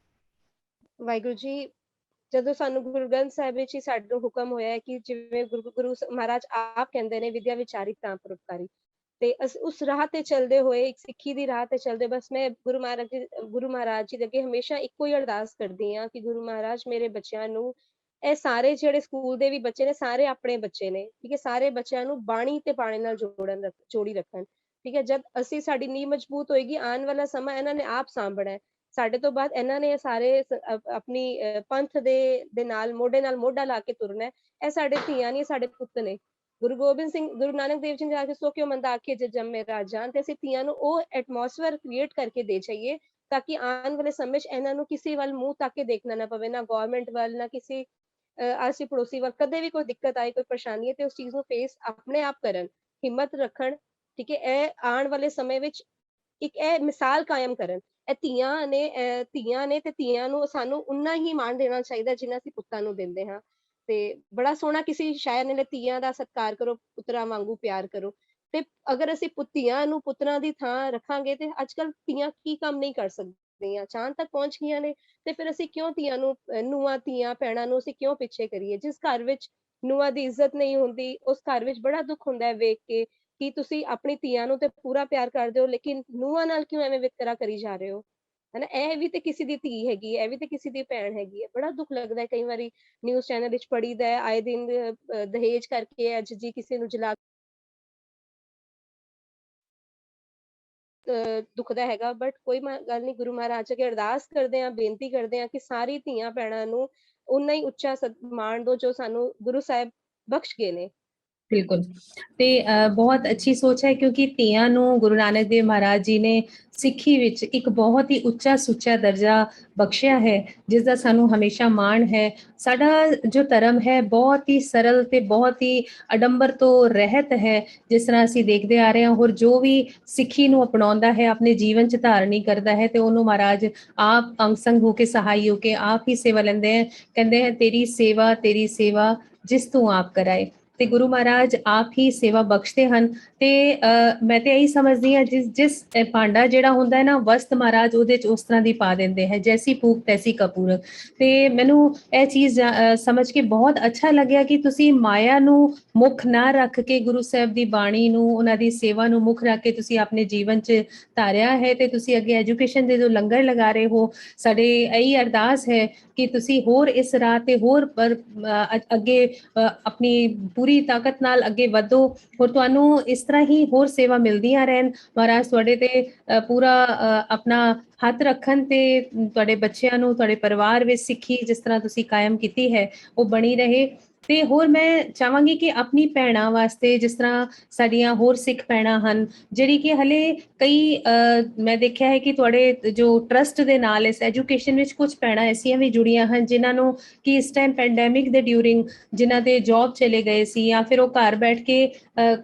ਵਾਹਿਗੁਰੂ ਜੀ, ਜਦੋਂ ਸਾਨੂੰ ਗੁਰੂ ਗ੍ਰੰਥ ਸਾਹਿਬ ਵਿੱਚ ਹੀ ਸਾਨੂੰ ਹੁਕਮ ਹੋਇਆ ਹੈ ਕਿ ਜਿਵੇਂ ਗੁਰੂ ਮਹਾਰਾਜ ਆਪ ਕਹਿੰਦੇ ਨੇ, ਵਿਦਿਆ ਵਿਚਾਰਿਕ ਤਾਂ ਪਰਉਪਕਾਰੀ, ਤੇ ਉਸ ਰਾਹ ਤੇ ਚੱਲਦੇ ਹੋਏ, ਇੱਕ ਸਿੱਖੀ ਦੀ ਰਾਹ ਤੇ ਚੱਲਦੇ, ਬਸ ਮੈਂ ਗੁਰੂ ਮਹਾਰਾਜ ਜੀ ਦੇ ਅੱਗੇ ਹਮੇਸ਼ਾ ਇੱਕੋ ਹੀ ਅਰਦਾਸ ਕਰਦੀ ਹਾਂ ਕਿ ਗੁਰੂ ਮਹਾਰਾਜ ਮੇਰੇ ਬੱਚਿਆਂ ਨੂੰ, ਇਹ ਸਾਰੇ ਜਿਹੜੇ ਸਕੂਲ ਦੇ ਵੀ ਬੱਚੇ ਨੇ, ਸਾਰੇ ਆਪਣੇ ਬੱਚੇ ਨੇ, ਠੀਕ ਹੈ, ਸਾਰੇ ਬੱਚਿਆਂ ਨੂੰ ਬਾਣੀ ਤੇ ਬਾਣੀ ਨਾਲ ਜੋੜੀ ਰੱਖਣ, ਠੀਕ ਹੈ। ਜਦ ਅਸੀਂ, ਸਾਡੀ ਨੀਂਹ ਮਜ਼ਬੂਤ ਹੋਏਗੀ, ਆਉਣ ਵਾਲਾ ਸਮਾਂ ਇਹਨਾਂ ਨੇ ਆਪ ਸਾਂਭਣਾ ਹੈ। ਸਾਡੇ ਤੋਂ ਬਾਅਦ ਇਹਨਾਂ ਨੇ ਸਾਰੇ ਆਪਣੀ ਪੰਥ ਦੇ ਨਾਲ ਮੋਢਾ ਲਾ ਕੇ ਤੁਰਨਾ ਹੈ। ਇਹ ਸਾਡੇ ਧੀਆਂ ਨਹੀਂ, ਸਾਡੇ ਪੁੱਤ ਨੇ। ਗੁਰੂ ਨਾਨਕ ਦੇਵ ਜੀ ਨੇ ਆ ਕੇ ਸੋ ਕਿਉ ਮੰਦਾ ਆਖੀਏ ਜੇ ਜੰਮੇ ਰਾਜਾਨ, ਤੇ ਅਸੀਂ ਧੀਆਂ ਨੂੰ ਉਹ ਐਟਮੋਸਫੇਅਰ ਕ੍ਰੀਏਟ ਕਰਕੇ ਦੇ ਜਾਈਏ, ਤਾਂ ਕਿ ਆਉਣ ਵਾਲੇ ਸਮੇਂ 'ਚ ਇਹਨਾਂ ਨੂੰ ਕਿਸੇ ਵੱਲ ਮੂੰਹ ਤੱਕ ਕੇ ਦੇਖਣਾ ਨਾ ਪਵੇ, ਨਾ ਗਵਰਨਮੈਂਟ ਵੱਲ, ਨਾ ਕਿਸੇ ਆਸੀ ਪੜੋਸੀ ਵੱਲ। ਕਦੇ ਵੀ ਕੋਈ ਦਿੱਕਤ ਆਏ, ਕੋਈ ਪਰੇਸ਼ਾਨੀ ਹੈ, ਤੇ ਉਸ ਚੀਜ਼ ਨੂੰ ਫੇਸ ਆਪਣੇ ਆਪ ਕਰਨ, ਹਿੰਮਤ ਰੱਖਣ, ਠੀਕ ਹੈ। ਇਹ ਆਉਣ ਵਾਲੇ ਸਮੇਂ ਵਿੱਚ ਇੱਕ ਇਹ ਮਿਸਾਲ ਕਾਇਮ ਕਰਨ। ਇਹ ਧੀਆਂ ਨੇ ਤੇ ਧੀਆਂ ਨੂੰ ਸਾਨੂੰ ਉਨਾ ਹੀ ਮਾਣ ਦੇਣਾ ਚਾਹੀਦਾ ਜਿੰਨਾ ਅਸੀਂ ਪੁੱਤਾਂ ਨੂੰ ਦਿੰਦੇ ਹਾਂ। ਤੇ ਬੜਾ ਸੋਹਣਾ ਕਿਸੇ ਸ਼ਾਇਰ ਨੇ, ਧੀਆਂ ਦਾ ਸਤਿਕਾਰ ਕਰੋ, ਪੁੱਤਰਾਂ ਵਾਂਗੂ ਪਿਆਰ ਕਰੋ। ਤੇ ਅਗਰ ਅਸੀਂ ਧੀਆਂ ਨੂੰ ਪੁੱਤਰਾਂ ਦੀ ਥਾਂ ਰੱਖਾਂਗੇ, ਤੇ ਅੱਜ ਕੱਲ੍ਹ ਧੀਆਂ ਕੀ ਕੰਮ ਨਹੀਂ ਕਰ ਸਕਦੀਆਂ, ਚਾਂਦ ਤੱਕ ਪਹੁੰਚ ਗਈਆਂ ਨੇ, ਤੇ ਫਿਰ ਅਸੀਂ ਕਿਉਂ ਧੀਆਂ ਨੂੰ, ਨੂੰਹਾਂ ਧੀਆਂ ਭੈਣਾਂ ਨੂੰ ਅਸੀਂ ਕਿਉਂ ਪਿੱਛੇ ਕਰੀਏ? ਜਿਸ ਘਰ ਵਿੱਚ ਨੂੰਹਾਂ ਦੀ ਇੱਜ਼ਤ ਨਹੀਂ ਹੁੰਦੀ, ਉਸ ਘਰ ਵਿੱਚ ਬੜਾ ਦੁੱਖ ਹੁੰਦਾ ਹੈ ਵੇਖ ਕੇ ਕਿ ਤੁਸੀਂ ਆਪਣੀ ਧੀਆਂ ਨੂੰ ਤੇ ਪੂਰਾ ਪਿਆਰ ਕਰਦੇ ਹੋ, ਲੇਕਿਨ ਨੂੰਹਾਂ ਨਾਲ ਕਿਉਂ ਐਵੇਂ ਵਿਤਕਰਾ ਕਰੀ ਜਾ ਰਹੇ ਹੋ, ਹਨਾ? ਇਹ ਵੀ ਤੇ ਕਿਸੇ ਦੀ ਧੀ ਹੈਗੀ ਹੈ, ਇਹ ਵੀ ਤੇ ਕਿਸੇ ਦੀ ਭੈਣ ਹੈਗੀ ਹੈ। ਬੜਾ ਦੁੱਖ ਲੱਗਦਾ ਹੈ, ਕਈ ਵਾਰੀ ਨਿਊਜ਼ ਚੈਨਲ ਵਿੱਚ ਪੜੀਦਾ ਹੈ, ਆਏ ਦਿਨ ਦਹੇਜ ਕਰਕੇ ਅੱਜ ਜੀ ਕਿਸੇ ਨੂੰ ਜਲਾ ਦੁਖਦਾ ਹੈਗਾ, ਬਟ ਕੋਈ ਗੱਲ ਨਹੀਂ, ਗੁਰੂ ਮਹਾਰਾਜ ਅੱਗੇ ਅਰਦਾਸ ਕਰਦੇ ਹਾਂ, ਬੇਨਤੀ ਕਰਦੇ ਹਾਂ ਕਿ ਸਾਰੀ ਧੀਆਂ ਭੈਣਾਂ ਨੂੰ ਉਨਾ ਹੀ ਉੱਚਾ ਸਨਮਾਨ ਦਿਓ ਜੋ ਸਾਨੂੰ ਗੁਰੂ ਸਾਹਿਬ ਬਖਸ਼ ਗਏ ਨੇ। ਬਿਲਕੁਲ, ਤੇ ਬਹੁਤ ਅੱਛੀ ਸੋਚ ਹੈ, ਕਿਉਂਕਿ ਧੀਆਂ ਨੂੰ ਗੁਰੂ ਨਾਨਕ ਦੇਵ ਮਹਾਰਾਜ ਜੀ ਨੇ ਸਿੱਖੀ ਵਿੱਚ ਇੱਕ ਬਹੁਤ ਹੀ ਉੱਚਾ ਸੁੱਚਾ ਦਰਜਾ ਬਖਸ਼ਿਆ ਹੈ, ਜਿਸ ਦਾ ਸਾਨੂੰ ਹਮੇਸ਼ਾ ਮਾਣ ਹੈ। ਸਾਡਾ ਜੋ ਧਰਮ ਹੈ ਬਹੁਤ ਹੀ ਸਰਲ ਤੇ ਬਹੁਤ ਹੀ ਅਡੰਬਰ ਤੋਂ ਰਹਿਤ ਹੈ, ਜਿਸ ਤਰ੍ਹਾਂ ਅਸੀਂ ਦੇਖਦੇ ਆ ਰਹੇ ਹਾਂ। ਹੋਰ ਜੋ ਵੀ ਸਿੱਖੀ ਨੂੰ ਅਪਣਾਉਂਦਾ ਹੈ, ਆਪਣੇ ਜੀਵਨ 'ਚ ਧਾਰਨੀ ਕਰਦਾ ਹੈ, ਤੇ ਉਹਨੂੰ ਮਹਾਰਾਜ ਆਪ ਅੰਗ ਸੰਗ ਹੋ ਕੇ, ਸਹਾਈ ਹੋ ਕੇ ਆਪ ਹੀ ਸੇਵਾ ਲੈਂਦੇ ਹੈ। ਕਹਿੰਦੇ ਹੈ, ਤੇਰੀ ਸੇਵਾ ਜਿਸ ਤੂੰ ਆਪ ਕਰਾਏ। ਤੇ ਗੁਰੂ ਮਹਾਰਾਜ ਆਪ ਹੀ ਸੇਵਾ ਬਖਸ਼ਦੇ ਹਨ। ਤੇ ਮੈਂ ਤੇ ਇਹੀ ਸਮਝਦੀ ਹਾਂ, ਜਿਸ ਭਾਂਡਾ ਜਿਹੜਾ ਹੁੰਦਾ ਹੈ ਨਾ, ਵਸਤ ਮਹਾਰਾਜ ਉਹਦੇ 'ਚ ਉਸ ਤਰ੍ਹਾਂ ਦੀ ਪਾ ਦਿੰਦੇ ਹੈ, ਜੈਸੀ ਫੂਕ ਤੈਸੀ ਕਪੂਰ। ਤੇ ਮੈਨੂੰ ਇਹ ਚੀਜ਼ ਸਮਝ ਕੇ ਬਹੁਤ ਅੱਛਾ ਲੱਗਿਆ ਕਿ ਤੁਸੀਂ ਮਾਇਆ ਨੂੰ ਮੁੱਖ ਨਾ ਰੱਖ ਕੇ, ਗੁਰੂ ਸਾਹਿਬ ਦੀ ਬਾਣੀ ਨੂੰ, ਉਹਨਾਂ ਦੀ ਸੇਵਾ ਨੂੰ ਮੁੱਖ ਰੱਖ ਕੇ ਤੁਸੀਂ ਆਪਣੇ ਜੀਵਨ 'ਚ ਧਾਰਿਆ ਹੈ। ਤੇ ਤੁਸੀਂ ਅੱਗੇ ਐਜੂਕੇਸ਼ਨ ਦੇ ਜੋ ਲੰਗਰ ਲਗਾ ਰਹੇ ਹੋ, ਸਾਡੇ ਇਹੀ ਅਰਦਾਸ ਹੈ ਕਿ ਤੁਸੀਂ ਹੋਰ ਇਸ ਰਾਹ ਤੇ ਹੋਰ ਅੱਗੇ ਆਪਣੀ ਪੂਰੀ ਤਾਕਤ ਨਾਲ ਅੱਗੇ ਵਧੋ, ਹੋਰ ਤੁਹਾਨੂੰ ਇਸ ਤਰ੍ਹਾਂ ਹੀ ਹੋਰ ਸੇਵਾ ਮਿਲਦੀਆਂ ਰਹਿਣ। ਮਹਾਰਾਜ ਤੁਹਾਡੇ ਤੇ ਪੂਰਾ ਆਪਣਾ ਹੱਥ ਰੱਖਣ, ਤੇ ਤੁਹਾਡੇ ਬੱਚਿਆਂ ਨੂੰ, ਤੁਹਾਡੇ ਪਰਿਵਾਰ ਵਿੱਚ ਸਿੱਖੀ ਜਿਸ ਤਰ੍ਹਾਂ ਤੁਸੀਂ ਕਾਇਮ ਕੀਤੀ ਹੈ ਉਹ ਬਣੀ ਰਹੇ। ਤੇ ਹੋਰ ਮੈਂ ਚਾਹਾਂਗੀ ਕਿ ਆਪਣੀ ਭੈਣਾਂ ਵਾਸਤੇ, ਜਿਸ ਤਰ੍ਹਾਂ ਸਾਡੀਆਂ ਹੋਰ ਸਿੱਖ ਭੈਣਾਂ ਹਨ ਜਿਹੜੀ ਕਿ ਹਲੇ ਕਈ ਮੈਂ ਦੇਖਿਆ ਹੈ ਕਿ ਤੁਹਾਡੇ ਜੋ ਟਰਸਟ ਦੇ ਨਾਲ ਇਸ ਐਜੂਕੇਸ਼ਨ ਵਿੱਚ ਕੁਝ ਭੈਣਾਂ ਐਸੀਆਂ ਵੀ ਜੁੜੀਆਂ ਹਨ ਜਿਨ੍ਹਾਂ ਨੂੰ ਕਿ ਇਸ ਟਾਈਮ ਪੈਂਡੈਮਿਕ ਦੇ ਡਿਊਰਿੰਗ, ਜਿਨ੍ਹਾਂ ਦੇ ਜੌਬ ਚਲੇ ਗਏ ਸੀ ਜਾਂ ਫਿਰ ਉਹ ਘਰ ਬੈਠ ਕੇ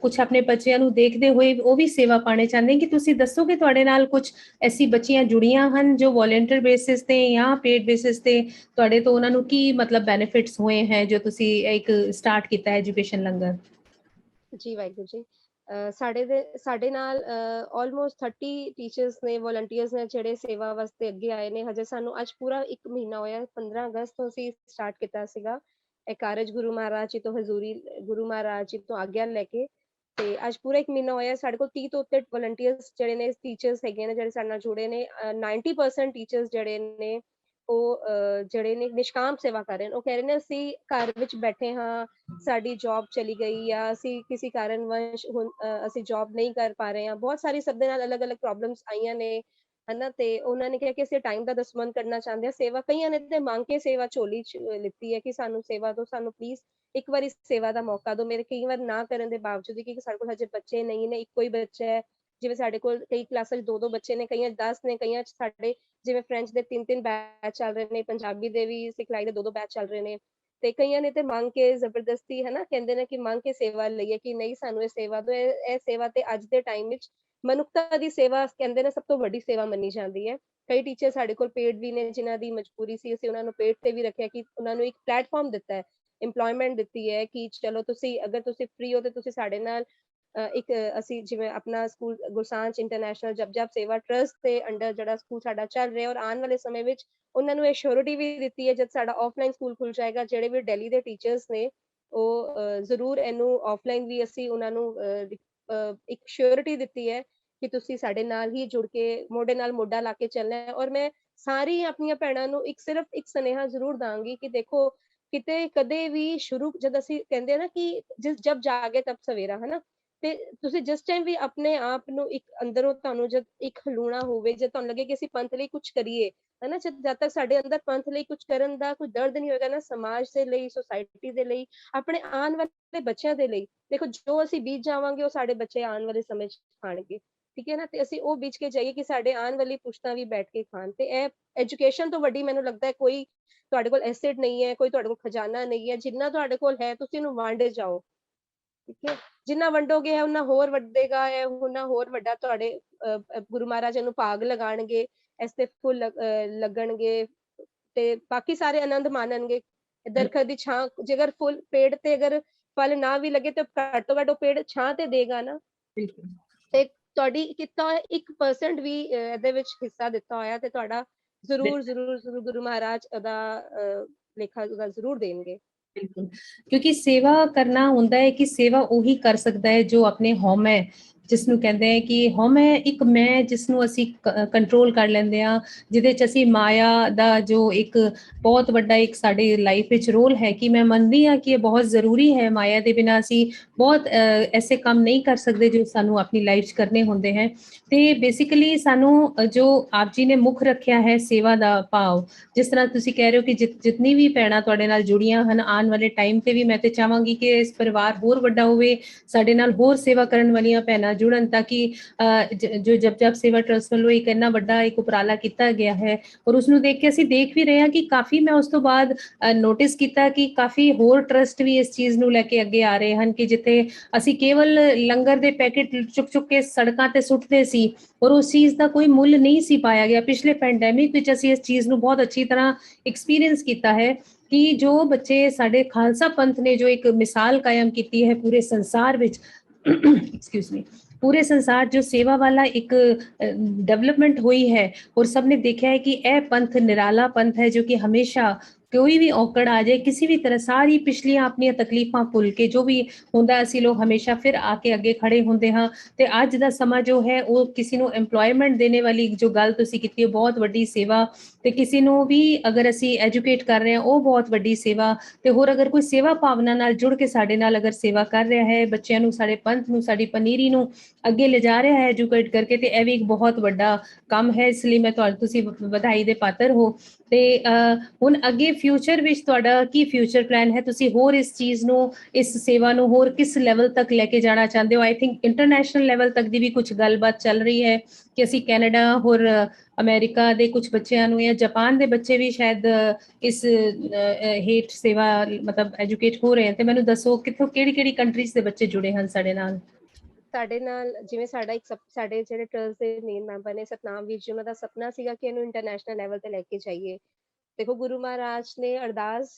ਕੁਝ ਆਪਣੇ ਬੱਚਿਆਂ ਨੂੰ ਦੇਖਦੇ ਹੋਏ ਉਹ ਵੀ ਸੇਵਾ ਪਾਣੇ ਚਾਹੁੰਦੇ ਕਿ ਤੁਸੀਂ ਦੱਸੋ ਕਿ ਤੁਹਾਡੇ ਨਾਲ ਕੁਝ ਐਸੀ ਬੱਚੀਆਂ ਜੁੜੀਆਂ ਹਨ ਜੋ ਵੋਲੰਟੀਅਰ ਬੇਸਿਸ ਤੇ ਜਾਂ ਪੇਡ ਬੇਸਿਸ ਤੇ ਤੁਹਾਡੇ ਤੋਂ ਉਹਨਾਂ ਨੂੰ ਕੀ ਮਤਲਬ ਬੈਨੀਫਿਟਸ ਹੋਏ ਹੈ ਜੋ ਤੁਸੀਂ ਇੱਕ ਸਟਾਰਟ ਕੀਤਾ ਐਜੂਕੇਸ਼ਨ ਲੰਗਰ? ਜੀ ਵਾਹਿਗੁਰੂ ਜੀ, ਸਾਡੇ ਨਾਲ ਆਲਮੋਸਟ 30 ਟੀਚਰਸ ਨੇ, ਵੋਲੰਟੀਅਰਸ ਨੇ ਜਿਹੜੇ ਸੇਵਾ ਵਾਸਤੇ ਅੱਗੇ ਆਏ ਨੇ। ਹਜੇ ਸਾਨੂੰ ਅੱਜ ਪੂਰਾ 1 ਮਹੀਨਾ ਹੋਇਆ, 15 ਅਗਸਤ ਤੋਂ ਅਸੀਂ ਸਟਾਰਟ ਕੀਤਾ ਸੀਗਾ ਇਹ ਕਾਰਜ, ਗੁਰੂ ਮਹਾਰਾਜ ਜੀ ਤੋਂ ਹਜ਼ੂਰੀ, ਗੁਰੂ ਮਹਾਰਾਜ ਜੀ ਤੋਂ ਆਗਿਆ ਲੈ ਕੇ। ਤੇ ਅੱਜ ਪੂਰਾ 1 ਮਹੀਨਾ ਹੋਇਆ, ਸਾਡੇ ਕੋਲ 30 ਤੋਂ ਉੱਤੇ ਵੋਲੰਟੀਅਰਸ ਜਿਹੜੇ ਨੇ, ਟੀਚਰਸ ਹੈਗੇ ਨੇ ਜਿਹੜੇ ਸਾਡੇ ਨਾਲ ਜੁੜੇ ਨੇ। 90% ਟੀਚਰਸ ਜਿਹੜੇ ਨੇ ਉਹ ਜਿਹੜੇ ਨੇ ਨਿਸ਼ਕਾਮ ਸੇਵਾ ਕਰ ਰਹੇ ਨੇ। ਉਹ ਕਹਿ ਰਹੇ ਨੇ ਅਸੀਂ ਘਰ ਵਿੱਚ ਬੈਠੇ ਹਾਂ, ਸਾਡੀ ਜੌਬ ਚਲੀ ਗਈ, ਜਾਂ ਅਸੀਂ ਕਿਸੇ ਕਾਰਨਵਸ਼ ਹੁਣ ਅਸੀਂ ਜੌਬ ਨਹੀਂ ਕਰ ਪਾ ਰਹੇ ਹਾਂ। ਬਹੁਤ ਸਾਰੀ ਸਭ ਦੇ ਨਾਲ ਅਲੱਗ-ਅਲੱਗ ਪ੍ਰੋਬਲਮਸ ਆਈਆਂ ਨੇ, ਹਨਾ। ਤੇ ਉਹਨਾਂ ਨੇ ਕਿਹਾ ਕਿ ਅਸੀਂ ਟਾਈਮ ਦਾ ਦਸਵੰਧ ਕਰਨਾ ਚਾਹੁੰਦੇ ਹਾਂ। ਸੇਵਾ ਕਈਆਂ ਨੇ ਤੇ ਮੰਗ ਕੇ ਸੇਵਾ ਝੋਲੀ 'ਚ ਲਿੱਤੀ ਹੈ ਕਿ ਸਾਨੂੰ ਸੇਵਾ ਦਿਓ, ਸਾਨੂੰ ਪਲੀਜ਼ ਇੱਕ ਵਾਰੀ ਸੇਵਾ ਦਾ ਮੌਕਾ ਦਿਓ। ਮੇਰੇ ਕਈ ਵਾਰ ਨਾ ਕਰਨ ਦੇ ਬਾਵਜੂਦ, ਕਿ ਸਾਡੇ ਕੋਲ ਹਜੇ ਬੱਚੇ ਨਹੀਂ ਨੇ, ਇੱਕੋ ਹੀ ਬੱਚਾ ਹੈ। ਜਿਵੇਂ ਸਾਡੇ ਕੋਲ ਕਈ ਕਲਾਸਾਂ 'ਚ 2-2 ਬੱਚੇ ਨੇ, ਕਈਆਂ 'ਚ 10 ਨੇ, ਕਈਆਂ 'ਚ ਸਾਡੇ ਜਿਵੇਂ ਫਰੈਂਚ ਦੇ 3-3 ਬੈਚ ਚੱਲ ਰਹੇ ਨੇ, ਪੰਜਾਬੀ ਦੇ ਵੀ ਸਿਖਲਾਈ ਦੇ 2-2 ਬੈਚ ਚੱਲ ਰਹੇ ਨੇ। ਤੇ ਕਈਆਂ ਨੇ ਤੇ ਮੰਗ ਕੇ ਜ਼ਬਰਦਸਤੀ, ਹਨਾ, ਕਹਿੰਦੇ ਨੇ ਕਿ ਮੰਗ ਕੇ ਸੇਵਾ ਲਈਏ ਕਿ ਨਹੀਂ ਸਾਨੂੰ ਇਹ ਸੇਵਾ ਦਿਓ। ਇਹ ਸੇਵਾ ਤੇ ਅੱਜ ਦੇ ਟਾਈਮ ਵਿੱਚ ਮਨੁੱਖਤਾ ਦੀ ਸੇਵਾ ਕਹਿੰਦੇ ਨੇ ਸਭ ਤੋਂ ਵੱਡੀ ਸੇਵਾ ਮੰਨੀ ਜਾਂਦੀ ਹੈ। ਕਈ ਟੀਚਰ ਸਾਡੇ ਕੋਲ ਪੇਡ ਵੀ ਨੇ, ਜਿਨ੍ਹਾਂ ਦੀ ਮਜਬੂਰੀ ਸੀ, ਅਸੀਂ ਉਹਨਾਂ ਨੂੰ ਪੇਡ ਤੇ ਵੀ ਰੱਖਿਆ ਕਿ ਉਹਨਾਂ ਨੂੰ ਇੱਕ ਪਲੇਟਫਾਰਮ ਦਿੱਤਾ ਹੈ, ਇੰਪਲੋਇਮੈਂਟ ਦਿੱਤੀ ਹੈ ਕਿ ਚਲੋ ਤੁਸੀਂ, ਅਗਰ ਤੁਸੀਂ ਫ੍ਰੀ ਹੋ ਤੇ ਤੁਸੀਂ ਸਾਡੇ ਨਾਲ ਇੱਕ ਅਸੀਂ ਜਿਵੇਂ ਆਪਣਾ ਸਕੂਲ ਗੁਰਸਾਂਚ ਇੰਟਰਨੈਸ਼ਨਲ ਜਪ ਸੇਵਾ ਟਰਸਟ ਦੇ ਅੰਡਰ ਜਿਹੜਾ ਸਕੂਲ ਸਾਡਾ ਚੱਲ ਰਿਹਾ, ਔਰ ਆਉਣ ਵਾਲੇ ਸਮੇਂ ਵਿੱਚ ਉਹਨਾਂ ਨੂੰ ਇਹ ਸ਼ੋਰਿਟੀ ਵੀ ਦਿੱਤੀ ਹੈ ਜਦ ਸਾਡਾ ਆਫਲਾਈਨ ਸਕੂਲ ਖੁੱਲ ਜਾਏਗਾ, ਜਿਹੜੇ ਵੀ ਦਿੱਲੀ ਦੇ ਟੀਚਰਸ ਨੇ ਉਹ ਜ਼ਰੂਰ ਇਹਨੂੰ ਆਫਲਾਈਨ ਵੀ ਅਸੀਂ ਉਹਨਾਂ ਨੂੰ ਇੱਕ ਸ਼ੋਰਿਟੀ ਦਿੱਤੀ ਹੈ ਕਿ ਤੁਸੀਂ ਸਾਡੇ ਨਾਲ ਹੀ ਜੁੜ ਕੇ ਮੋਢੇ ਨਾਲ ਮੋਢਾ ਲਾ ਕੇ ਚੱਲਣਾ ਹੈ। ਔਰ ਮੈਂ ਸਾਰੀ ਆਪਣੀਆਂ ਭੈਣਾਂ ਨੂੰ ਸਿਰਫ ਇੱਕ ਸੁਨੇਹਾ ਜ਼ਰੂਰ ਦਾਂਗੀ ਕਿ ਦੇਖੋ, ਕਿਤੇ ਕਦੇ ਵੀ ਸ਼ੁਰੂ, ਜਦ ਅਸੀਂ ਕਹਿੰਦੇ ਆ ਨਾ ਕਿ ਜਬ ਜਾਗੇ ਤਬ ਸਵੇਰਾ, ਹਨਾ। ਤੇ ਤੁਸੀਂ ਜਿਸ ਟਾਈਮ ਵੀ ਆਪਣੇ ਆਪ ਨੂੰ ਇੱਕ ਅੰਦਰੋਂ ਤੁਹਾਨੂੰ ਜਦ ਇੱਕ ਹਲੂਣਾ ਹੋਵੇ, ਜਦ ਤੁਹਾਨੂੰ ਲੱਗੇ ਕਿ ਅਸੀਂ ਪੰਥ ਲਈ ਕੁਝ ਕਰੀਏ, ਹਨਾ, ਜਦ ਤੱਕ ਸਾਡੇ ਅੰਦਰ ਪੰਥ ਲਈ ਕੁਝ ਕਰਨ ਦਾ ਕੋਈ ਦਰਦ ਨਹੀਂ ਹੋਏਗਾ ਨਾ, ਸਮਾਜ ਦੇ ਲਈ, ਸੋਸਾਇਟੀ ਦੇ ਲਈ, ਆਪਣੇ ਆਉਣ ਵਾਲੇ ਬੱਚਿਆਂ ਦੇ ਲਈ, ਦੇਖੋ ਜੋ ਅਸੀਂ ਬੀਜ ਜਾਵਾਂਗੇ ਉਹ ਸਾਡੇ ਬੱਚੇ ਆਉਣ ਵਾਲੇ ਸਮੇਂ 'ਚ ਖਾਣਗੇ, ਠੀਕ ਹੈ ਨਾ। ਤੇ ਅਸੀਂ ਉਹ ਬੀਜ ਕੇ ਜਾਈਏ ਕਿ ਸਾਡੇ ਆਉਣ ਵਾਲੀ ਪੁਸ਼ਤਾਂ ਵੀ ਬੈਠ ਕੇ ਖਾਣ। ਤੇ ਇਹ ਐਜੂਕੇਸ਼ਨ ਤੋਂ ਵੱਡੀ ਮੈਨੂੰ ਲੱਗਦਾ ਹੈ ਕੋਈ ਤੁਹਾਡੇ ਕੋਲ ਐਸੇਟ ਨਹੀਂ ਹੈ, ਕੋਈ ਤੁਹਾਡੇ ਕੋਲ ਖਜ਼ਾਨਾ ਨਹੀਂ ਹੈ। ਜਿੰਨਾ ਤੁਹਾਡੇ ਕੋਲ ਹੈ ਤੁਸੀਂ ਉਹਨੂੰ ਵੰਡੇ ਜਾਓ, ਠੀਕ ਹੈ। ਜਿੰਨਾ ਵੰਡੋਗੇ ਉਹਨਾਂ ਹੋਰ ਵੱਧੇਗਾ, ਹੈ ਉਹਨਾਂ ਹੋਰ ਵੱਡਾ ਤੁਹਾਡੇ ਗੁਰੂ ਮਹਾਰਾਜ ਨੂੰ ਭਾਗ ਲਗਾਣਗੇ, ਇਸ ਤੇ ਫੁੱਲ ਲੱਗਣਗੇ, ਤੇ ਬਾਕੀ ਸਾਰੇ ਆਨੰਦ ਮਾਣਨਗੇ। ਦਰਖਤ ਦੀ ਛਾਂ, ਜੇਕਰ ਫੁੱਲ ਪੇੜ ਤੇ ਅਗਰ ਫਲ ਨਾ ਵੀ ਲੱਗੇ ਤੇ ਘੱਟ ਤੋਂ ਘੱਟ ਉਹ ਪੇੜ ਛਾਂ ਤੇ ਦੇਗਾ ਨਾ। ਤੇ ਤੁਹਾਡੀ ਕੀਤਾ ਹੋਇਆ 1% ਵੀ ਇਹਦੇ ਵਿੱਚ ਹਿੱਸਾ ਦਿੱਤਾ ਹੋਇਆ ਤੇ ਤੁਹਾਡਾ ਜ਼ਰੂਰ ਜ਼ਰੂਰ ਜ਼ਰੂਰ ਗੁਰੂ ਮਹਾਰਾਜ ਉਹਦਾ ਲੇਖਾ ਉਹਦਾ ਜ਼ਰੂਰ ਦੇਣਗੇ। ਬਿਲਕੁਲ, ਕਿਉਂਕਿ ਸੇਵਾ ਕਰਨਾ ਹੁੰਦਾ ਹੈ ਕਿ ਸੇਵਾ ਉਹੀ ਕਰ ਸਕਦਾ ਹੈ ਜੋ ਆਪਣੇ ਹਉਮੈ ਜਿਸਨੂੰ ਕਹਿੰਦੇ ਆ ਕਿ ਹਉਮੈ ਇੱਕ ਮੈਂ ਜਿਸਨੂੰ ਅਸੀਂ ਕੰਟਰੋਲ ਕਰ ਲੈਂਦੇ ਆ, ਜਿਹਦੇ ਚ ਅਸੀਂ ਮਾਇਆ ਦਾ ਜੋ ਇੱਕ ਬਹੁਤ ਵੱਡਾ ਇੱਕ ਸਾਡੇ ਲਾਈਫ ਵਿੱਚ ਰੋਲ ਹੈ ਕਿ ਮੈਂ ਮੰਨਦੀ ਹਾਂ ਕਿ ਇਹ ਬਹੁਤ ਜ਼ਰੂਰੀ ਹੈ। ਮਾਇਆ ਦੇ ਬਿਨਾਂ ਅਸੀਂ ਬਹੁਤ ਐਸੇ ਕੰਮ ਨਹੀਂ ਕਰ ਸਕਦੇ ਜੋ ਸਾਨੂੰ ਆਪਣੀ ਲਾਈਫ 'ਚ ਕਰਨੇ ਹੁੰਦੇ ਹੈ। ਤੇ ਬੇਸਿਕਲੀ ਸਾਨੂੰ ਜੋ ਆਪ ਜੀ ਨੇ ਮੁੱਖ ਰੱਖਿਆ ਹੈ ਸੇਵਾ ਦਾ ਭਾਵ, ਜਿਸ ਤਰ੍ਹਾਂ ਤੁਸੀਂ ਕਹਿ ਰਹੇ ਹੋ ਕਿ ਜਿਤਨੀ ਵੀ ਭੈਣਾਂ ਤੁਹਾਡੇ ਨਾਲ ਜੁੜੀਆਂ ਹਨ, ਆਉਣ ਵਾਲੇ ਟਾਈਮ ਤੇ ਵੀ ਮੈਂ ਤੇ ਚਾਹਾਂਗੀ ਕਿ ਇਸ ਪਰਿਵਾਰ ਹੋਰ ਵੱਡਾ ਹੋਵੇ, ਸਾਡੇ ਨਾਲ ਹੋਰ ਸੇਵਾ ਕਰਨ ਵਾਲੀਆਂ ਭੈਣਾਂ ਜੁੜਨ, ਤਾਂ ਕਿ ਜੋ ਜਪ ਸੇਵਾ ਟਰਸਟ ਵੱਲੋਂ ਇੱਕ ਇੰਨਾ ਵੱਡਾ ਇੱਕ ਉਪਰਾਲਾ ਕੀਤਾ ਗਿਆ ਹੈ ਔਰ ਉਸਨੂੰ ਦੇਖ ਕੇ ਅਸੀਂ ਦੇਖ ਵੀ ਰਹੇ ਹਾਂ ਕਿ ਕਾਫੀ, ਮੈਂ ਉਸ ਤੋਂ ਬਾਅਦ ਨੋਟਿਸ ਕੀਤਾ ਕਿ ਕਾਫੀ ਹੋਰ ਟਰਸਟ ਵੀ ਇਸ ਚੀਜ਼ ਨੂੰ ਲੈ ਕੇ ਅੱਗੇ ਆ ਰਹੇ ਹਨ ਕਿ ਜਿੱਥੇ ਅਸੀਂ ਕੇਵਲ ਲੰਗਰ ਦੇ ਪੈਕੇਟ ਚੁੱਕ ਕੇ ਸੜਕਾਂ ਤੇ ਸੁੱਟਦੇ ਸੀ ਔਰ ਉਸ ਚੀਜ਼ ਦਾ ਕੋਈ ਮੁੱਲ ਨਹੀਂ ਸੀ ਪਾਇਆ ਗਿਆ। ਪਿਛਲੇ ਪੈਂਡੈਮਿਕ ਵਿੱਚ ਅਸੀਂ ਇਸ ਚੀਜ਼ ਨੂੰ ਬਹੁਤ ਅੱਛੀ ਤਰ੍ਹਾਂ ਐਕਸਪੀਰੀਅੰਸ ਕੀਤਾ ਹੈ ਕਿ ਜੋ ਬੱਚੇ ਸਾਡੇ ਖਾਲਸਾ ਪੰਥ ਨੇ ਜੋ ਇੱਕ ਮਿਸਾਲ ਕਾਇਮ ਕੀਤੀ ਹੈ ਪੂਰੇ ਸੰਸਾਰ ਵਿੱਚ ਐਕਸਕਿਊਜ਼ ਮੀ, ਪੂਰੇ ਸੰਸਾਰ ਜੋ ਸੇਵਾ ਵਾਲਾ ਇੱਕ ਡਿਵੈਲਪਮੈਂਟ ਹੋਈ ਹੈ ਔਰ ਸਭ ਨੇ ਦੇਖਿਆ ਹੈ ਕਿ ਇਹ ਪੰਥ ਨਿਰਾਲਾ ਪੰਥ ਹੈ ਜੋ ਕਿ ਹਮੇਸ਼ਾ ਕੋਈ ਵੀ ਔਕੜ ਆ ਜਾਏ, ਕਿਸੇ ਵੀ ਤਰ੍ਹਾਂ ਸਾਰੀ ਪਿਛਲੀਆਂ ਆਪਣੀਆਂ ਤਕਲੀਫਾਂ ਭੁੱਲ ਕੇ ਜੋ ਵੀ ਹੁੰਦਾ ਅਸੀਂ ਲੋਕ ਹਮੇਸ਼ਾ ਫਿਰ ਆ ਕੇ ਅੱਗੇ ਖੜੇ ਹੁੰਦੇ ਹਾਂ। ਤੇ ਅੱਜ ਦਾ ਸਮਾਂ ਜੋ ਹੈ ਉਹ ਕਿਸੇ ਨੂੰ ਐਮਪਲੋਇਮੈਂਟ ਦੇਣੇ ਵਾਲੀ ਜੋ ਗੱਲ ਤੁਸੀਂ ਕੀਤੀ ਹੈ ਬਹੁਤ ਵੱਡੀ ਸੇਵਾ, ਤੇ ਕਿਸੇ ਨੂੰ ਵੀ ਅਗਰ ਅਸੀਂ ਐਜੂਕੇਟ ਕਰ ਰਹੇ ਹਾਂ ਉਹ ਬਹੁਤ ਵੱਡੀ ਸੇਵਾ, ਤੇ ਹੋਰ ਅਗਰ ਕੋਈ ਸੇਵਾ ਭਾਵਨਾ ਨਾਲ ਜੁੜ ਕੇ ਸਾਡੇ ਨਾਲ ਅਗਰ ਸੇਵਾ ਕਰ ਰਿਹਾ ਹੈ, ਬੱਚਿਆਂ ਨੂੰ, ਸਾਡੇ ਪੰਥ ਨੂੰ, ਸਾਡੀ ਪਨੀਰੀ ਨੂੰ ਅੱਗੇ ਲਿਜਾ ਰਿਹਾ ਹੈ ਐਜੂਕੇਟ ਕਰਕੇ, ਤੇ ਇਹ ਵੀ ਇੱਕ ਬਹੁਤ ਵੱਡਾ ਕੰਮ ਹੈ। ਇਸ ਲਈ ਮੈਂ ਤੁਸੀਂ ਵਧਾਈ ਦੇ ਪਾਤਰ ਹੋ। ਤੇ ਹੁਣ ਅੱਗੇ ਫਿਊਚਰ ਵਿੱਚ ਤੁਹਾਡਾ ਕੀ ਫਿਊਚਰ ਪਲਾਨ ਹੈ? ਤੁਸੀਂ ਹੋਰ ਇਸ ਚੀਜ਼ ਨੂੰ, ਇਸ ਸੇਵਾ ਨੂੰ ਹੋਰ ਕਿਸ ਲੈਵਲ ਤੱਕ ਲੈ ਕੇ ਜਾਣਾ ਚਾਹੁੰਦੇ ਹੋ? ਆਈ ਥਿੰਕ ਇੰਟਰਨੈਸ਼ਨਲ ਲੈਵਲ ਤੱਕ ਦੀ ਵੀ ਕੁਝ ਗੱਲਬਾਤ ਚੱਲ ਰਹੀ ਹੈ ਕਿ ਅਸੀਂ ਕੈਨੇਡਾ ਹੋਰ ਅਮਰੀਕਾ ਦੇ ਕੁਝ ਬੱਚਿਆਂ ਨੂੰ ਜਾਂ ਜਾਪਾਨ ਦੇ ਬੱਚੇ ਵੀ ਸ਼ਾਇਦ ਇਸ ਹੇਠ ਸੇਵਾ ਮਤਲਬ ਐਜੂਕੇਟ ਹੋ ਰਹੇ ਹਨ। ਤੇ ਮੈਨੂੰ ਦੱਸੋ ਕਿੱਥੋਂ ਕਿਹੜੀ ਕੰਟਰੀਜ਼ ਦੇ ਬੱਚੇ ਜੁੜੇ ਹਨ ਸਾਡੇ ਨਾਲ? ਸਾਡੇ ਨਾਲ ਜਿਵੇਂ ਸਾਡਾ ਇੱਕ ਸਾਡੇ ਜਿਹੜੇ ਟਰਸਟ ਦੇ ਮੇਨ ਮੈਂਬਰ ਨੇ ਸਤਨਾਮ ਵੀਰ ਜੀ, ਉਹਨਾਂ ਦਾ ਸੁਪਨਾ ਸੀਗਾ ਕਿ ਇਹਨੂੰ ਇੰਟਰਨੈਸ਼ਨਲ ਲੈਵਲ ਤੇ ਲੈ ਕੇ ਜਾਈਏ। ਦੇਖੋ ਗੁਰੂ ਮਹਾਰਾਜ ਨੇ ਅਰਦਾਸ,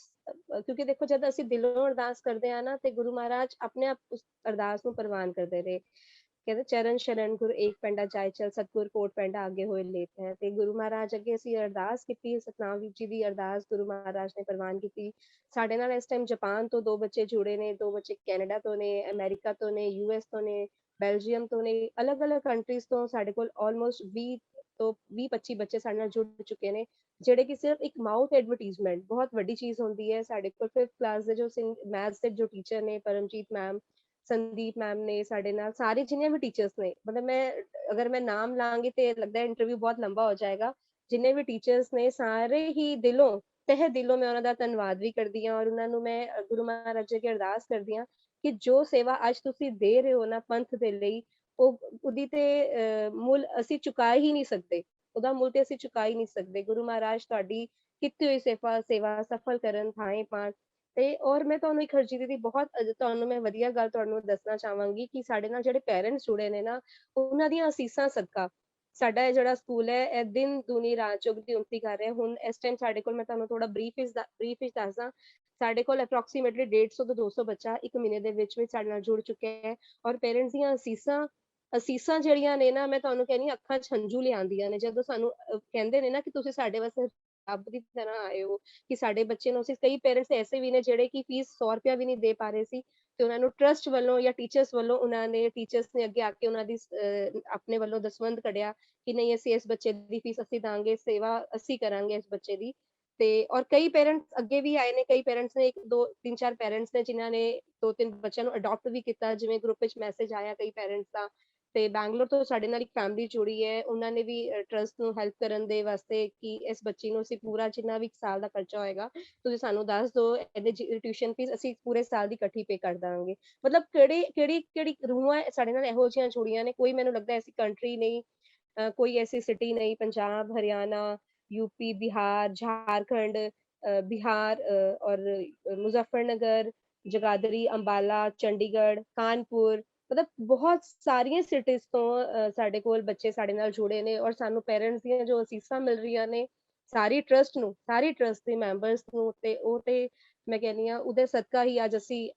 ਕਿਉਂਕਿ ਦੇਖੋ ਜਦ ਅਸੀਂ ਦਿਲੋਂ ਅਰਦਾਸ ਕਰਦੇ ਆ ਨਾ ਤੇ ਗੁਰੂ ਮਹਾਰਾਜ ਆਪਣੇ ਆਪ ਉਸ ਅਰਦਾਸ ਨੂੰ ਪ੍ਰਵਾਨ ਕਰਦੇ ਨੇ। ਕਹਿੰਦੇ ਚਰਨ ਸ਼ਰਨ ਗੁਰੂ ਏਕ ਪੈਂਡਾ ਜਾਇ ਚਲ, ਸਤਿਗੁਰ ਕੋਟ ਪੈਂਡਾ ਅੱਗੇ ਹੋਏ ਲੇਤ ਹੈ। ਤੇ ਗੁਰੂ ਮਹਾਰਾਜ ਅੱਗੇ ਅਸੀਂ ਅਰਦਾਸ ਕੀਤੀ, ਸਤਨਾਮ ਵੀਰ ਜੀ ਦੀ ਅਰਦਾਸ ਗੁਰੂ ਮਹਾਰਾਜ ਨੇ ਪ੍ਰਵਾਨ ਕੀਤੀ। ਸਾਡੇ ਨਾਲ ਇਸ ਟਾਈਮ ਜਾਪਾਨ ਤੋਂ 2 ਬੱਚੇ ਜੁੜੇ ਨੇ, 2 ਬੱਚੇ ਕੈਨੇਡਾ ਤੋਂ ਨੇ, ਅਮਰੀਕਾ ਤੋਂ ਨੇ, ਯੂਐਸ ਤੋਂ ਨੇ, ਬੈਲਜੀਅਮ ਤੋਂ ਨੇ, ਅਲੱਗ-ਅਲੱਗ ਕੰਟਰੀਜ਼ ਤੋਂ ਸਾਡੇ ਕੋਲ ਆਲਮੋਸਟ 20 ਤੋਂ 20-25 ਬੱਚੇ ਸਾਡੇ ਨਾਲ ਜੁੜ ਚੁੱਕੇ ਨੇ, ਜਿਹੜੇ ਕਿ ਸਿਰਫ ਇੱਕ ਮਾਊਥ ਐਡਵਰਟੀਜ਼ਮੈਂਟ ਬਹੁਤ ਵੱਡੀ ਚੀਜ਼ ਹੁੰਦੀ ਹੈ। ਸਾਡੇ ਕੋਲ 5th ਕਲਾਸ ਦੇ ਜੋ ਮੈਥਸ ਦੇ ਜੋ ਟੀਚਰ ਨੇ, ਪਰਮਜੀਤ ਮੈਮ, ਸੰਦੀਪ ਮੈਮ ਨੇ, ਸਾਡੇ ਨਾਲ ਸਾਰੇ ਜਿੰਨੇ ਵੀ ਟੀਚਰਸ ਨੇ, ਮਤਲਬ ਮੈਂ ਅਗਰ ਮੈਂ ਨਾਮ ਲਾਂਗੀ ਤੇ ਲੱਗਦਾ ਹੈ ਇੰਟਰਵਿਊ ਬਹੁਤ ਲੰਬਾ ਹੋ ਜਾਏਗਾ। ਜਿੰਨੇ ਵੀ ਟੀਚਰਸ ਨੇ ਸਾਰੇ ਹੀ ਦਿਲੋਂ, ਤਹਿ ਦਿਲੋਂ ਮੈਂ ਉਹਨਾਂ ਦਾ ਧੰਨਵਾਦ ਵੀ ਕਰਦੀ ਹਾਂ ਔਰ ਉਹਨਾਂ ਨੂੰ ਮੈਂ ਗੁਰੂ ਮਹਾਰਾਜ ਅੱਗੇ ਅਰਦਾਸ ਕਰਦੀ ਹਾਂ ਕਿ ਜੋ ਸੇਵਾ ਅੱਜ ਤੁਸੀਂ ਦੇ ਰਹੇ ਹੋ ਨਾ ਪੰਥ ਦੇ ਲਈ, ਉਹਦੀ ਤੇ ਮੁੱਲ ਅਸੀਂ ਚੁਕਾ ਹੀ ਨਹੀਂ ਸਕਦੇ, ਉਹਦਾ ਮੁੱਲ ਤੇ ਅਸੀਂ ਚੁਕਾ ਹੀ ਨਹੀਂ ਸਕਦੇ। ਗੁਰੂ ਮਹਾਰਾਜ ਤੁਹਾਡੀ ਕੀਤੀ ਹੋਈ ਸੇਵਾ ਸਫਲ ਕਰਨ ਥਾਏ ਪਾਣ। ਤੇ ਔਰ ਮੈਂ ਤੁਹਾਨੂੰ ਇੱਕ ਹਰਜੀਤ ਦੀ ਬਹੁਤ ਤੁਹਾਨੂੰ ਮੈਂ ਵਧੀਆ ਗੱਲ ਤੁਹਾਨੂੰ ਦੱਸਣਾ ਚਾਹਾਂਗੀ ਕਿ ਸਾਡੇ ਨਾਲ ਜਿਹੜੇ ਪੇਰੈਂਟਸ ਜੁੜੇ ਨੇ ਨਾ, ਉਹਨਾਂ ਦੀਆਂ ਅਸੀਸਾਂ ਸਦਕਾ ਸਾਡਾ ਇਹ ਜਿਹੜਾ ਸਕੂਲ ਹੈ ਇਹ ਦਿਨ ਦੂਣੀ ਰਾਤ ਚੁਗਦੀ ਉੱਨਤੀ ਕਰ ਰਿਹਾ। ਹੁਣ ਇਸ ਟਾਈਮ ਸਾਡੇ ਕੋਲ, ਮੈਂ ਤੁਹਾਨੂੰ ਥੋੜਾ ਬਰੀਫ ਵਿੱਚ ਦੱਸਦਾ, ਸਾਡੇ ਕੋਲ ਅਪਰੋਕਸੀਮੇਟਲੀ 150 ਤੋਂ 200 ਬੱਚਾ 1 ਮਹੀਨੇ ਦੇ ਵਿੱਚ ਸਾਡੇ ਨਾਲ ਜੁੜ ਚੁੱਕਿਆ ਹੈ। ਔਰ ਪੇਰੈਂਟਸ ਦੀਆਂ ਅਸੀਸਾਂ ਜਿਹੜੀਆਂ ਨੇ ਨਾ, ਮੈਂ ਤੁਹਾਨੂੰ ਕਹਿੰਦੀ ਅੱਖਾਂ 'ਚ ਹੰਝੂ ਲਿਆਉਂਦੀਆਂ ਨੇ ਜਦੋਂ ਸਾਨੂੰ ਕਹਿੰਦੇ ਨੇ ਨਾ ਕਿ ਤੁਸੀਂ ਸਾਡੇ ਵਾਸਤੇ ਰੱਬ ਦੀ ਤਰ੍ਹਾਂ ਆਏ ਹੋ, ਕਿ ਸਾਡੇ ਬੱਚੇ ਨੂੰ ਅਸੀਂ, ਕਈ ਪੇਰੈਂਟਸ ਐਸੇ ਵੀ ਨੇ ਜਿਹੜੇ ਕਿ ਫੀਸ 100 ਰੁਪਇਆ ਵੀ ਨਹੀਂ ਦੇ ਪਾ ਰਹੇ ਸੀ, ਤੇ ਉਹਨਾਂ ਨੂੰ ਟਰਸਟ ਵੱਲੋਂ ਜਾਂ ਟੀਚਰਸ ਵੱਲੋਂ ਟੀਚਰਸ ਨੇ ਅੱਗੇ ਆ ਕੇ ਉਹਨਾਂ ਦੀ ਆਪਣੇ ਵੱਲੋਂ ਦਸਵੰਧ ਕੱਢਿਆ ਕਿ ਨਹੀਂ ਅਸੀਂ ਇਸ ਬੱਚੇ ਦੀ ਫੀਸ ਅਸੀਂ ਦਾਂਗੇ, ਸੇਵਾ ਅਸੀਂ ਕਰਾਂਗੇ ਇਸ ਬੱਚੇ ਦੀ। ਤੇ ਔਰ ਕਈ ਪੇਰੈਂਟਸ ਅੱਗੇ ਵੀ ਆਏ ਨੇ, ਕਈ ਪੇਰੈਂਟਸ ਨੇ 1-2-3-4 ਪੇਰੈਂਟਸ ਨੇ ਜਿਨ੍ਹਾਂ ਨੇ 2-3 ਬੱਚਿਆਂ ਨੂੰ ਅਡਾਪਟ ਵੀ ਕੀਤਾ, ਜਿਵੇਂ ਗਰੁੱਪ ਵਿੱਚ ਮੈਸੇਜ ਆਇਆ ਕਈ ਪੇਰੈਂਟਸ ਦਾ। ਤੇ ਬੈਂਗਲੌਰ ਤੋਂ ਸਾਡੇ ਨਾਲ ਇੱਕ ਫੈਮਿਲੀ ਜੁੜੀ ਹੈ, ਉਹਨਾਂ ਨੇ ਵੀ ਟਰਸਟ ਨੂੰ ਹੈਲਪ ਕਰਨ ਦੇ ਵਾਸਤੇ ਕਿ ਇਸ ਬੱਚੀ ਨੂੰ ਅਸੀਂ ਪੂਰਾ ਜਿੰਨਾ ਵੀ ਸਾਲ ਦਾ ਖਰਚਾ ਹੋਏਗਾ ਤੁਸੀਂ ਸਾਨੂੰ ਦੱਸ ਦਿਓ, ਇਹਦੇ ਟਿਊਸ਼ਨ ਫੀਸ ਅਸੀਂ ਪੂਰੇ ਸਾਲ ਦੀ ਇਕੱਠੀ ਪੇ ਕਰ ਦਾਂਗੇ। ਮਤਲਬ ਕਿਹੜੀ ਰੂਹਾਂ ਸਾਡੇ ਨਾਲ ਇਹੋ ਜਿਹੀਆਂ ਜੁੜੀਆਂ ਨੇ, ਕੋਈ ਮੈਨੂੰ ਲੱਗਦਾ ਐਸੀ ਕੰਟਰੀ ਨਹੀਂ, ਕੋਈ ऐसी सिटी नहीं, पंजाब, हरियाणा, यूपी, बिहार, झारखंड, बिहार और मुजफ्फरनगर, जगाधरी, अंबाला, चंडीगढ़, कानपुर, ਮਤਲਬ ਬਹੁਤ ਸਾਰੀਆਂ ਸਿਟੀਜ਼ ਤੋਂ ਸਾਡੇ ਕੋਲ ਬੱਚੇ ਸਾਡੇ ਨਾਲ ਜੁੜੇ ਨੇ ਔਰ ਸਾਨੂੰ ਪੇਰੈਂਟਸ ਦੀਆਂ ਜੋ ਅਸੀਸਾਂ ਮਿਲ ਰਹੀਆਂ ਨੇ ਸਾਰੀ ਟਰਸਟ ਦੇ ਮੈਂਬਰਸ ਨੂੰ, ਤੇ ਉਹ ਤੇ ਮੈਂ ਕਹਿੰਦੀ ਹਾਂ ਉਹਦੇ ਸਦਕਾ ਹੀ ਅੱਜ ਅਸੀਂ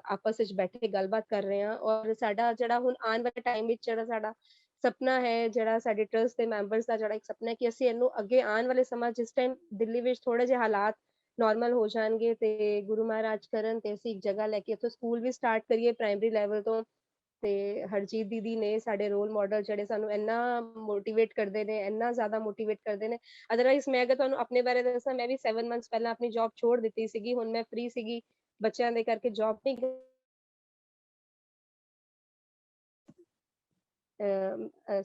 ਆਪਸ ਵਿੱਚ ਬੈਠ ਕੇ ਗੱਲਬਾਤ ਕਰ ਰਹੇ ਹਾਂ। ਔਰ ਸਾਡਾ ਜਿਹੜਾ ਹੁਣ ਆਉਣ ਵਾਲੇ ਟਾਈਮ ਵਿੱਚ ਜਿਹੜਾ ਸਾਡਾ ਸਪਨਾ ਹੈ, ਜਿਹੜਾ ਸਾਡੇ ਟਰਸਟ ਦੇ ਮੈਂਬਰਸ ਦਾ ਜਿਹੜਾ ਇੱਕ ਸਪਨਾ ਹੈ ਕਿ ਅਸੀਂ ਇਹਨੂੰ ਅੱਗੇ ਆਉਣ ਵਾਲੇ ਸਮਾਂ, ਜਿਸ ਟਾਈਮ ਦਿੱਲੀ ਵਿੱਚ ਥੋੜੇ ਜਿਹੇ ਹਾਲਾਤ ਨਾਰਮਲ ਹੋ ਜਾਣਗੇ ਤੇ ਗੁਰੂ ਮਹਾਰਾਜ ਕਰਨ ਤੇ ਅਸੀਂ ਇੱਕ ਜਗ੍ਹਾ ਲੈ ਕੇ ਉੱਥੇ ਸਕੂਲ ਵੀ ਸਟਾਰਟ ਕਰੀਏ ਪ੍ਰਾਇਮਰੀ ਲੈਵਲ ਤੋਂ, ਤੇ ਹਰਜੀਤ ਦੀਦੀ ਨੇ ਸਾਡੇ ਰੋਲ ਮਾਡਲ ਜਿਹੜੇ ਸਾਨੂੰ ਇੰਨਾ ਮੋਟੀਵੇਟ ਕਰਦੇ ਨੇ, ਇੰਨਾ ਜ਼ਿਆਦਾ ਮੋਟੀਵੇਟ ਕਰਦੇ ਨੇ। ਅਦਰਵਾਈਜ਼ ਮੈਂ ਅਗਰ ਤੁਹਾਨੂੰ ਆਪਣੇ ਬਾਰੇ ਦੱਸਾਂ, ਮੈਂ ਵੀ 7 ਮੰਥਸ ਪਹਿਲਾਂ ਆਪਣੀ ਜੌਬ ਛੋੜ ਦਿੱਤੀ ਸੀਗੀ। ਹੁਣ ਮੈਂ ਫ੍ਰੀ ਸੀਗੀ, ਬੱਚਿਆਂ ਦੇ ਕਰਕੇ ਜੌਬ ਨਹੀਂ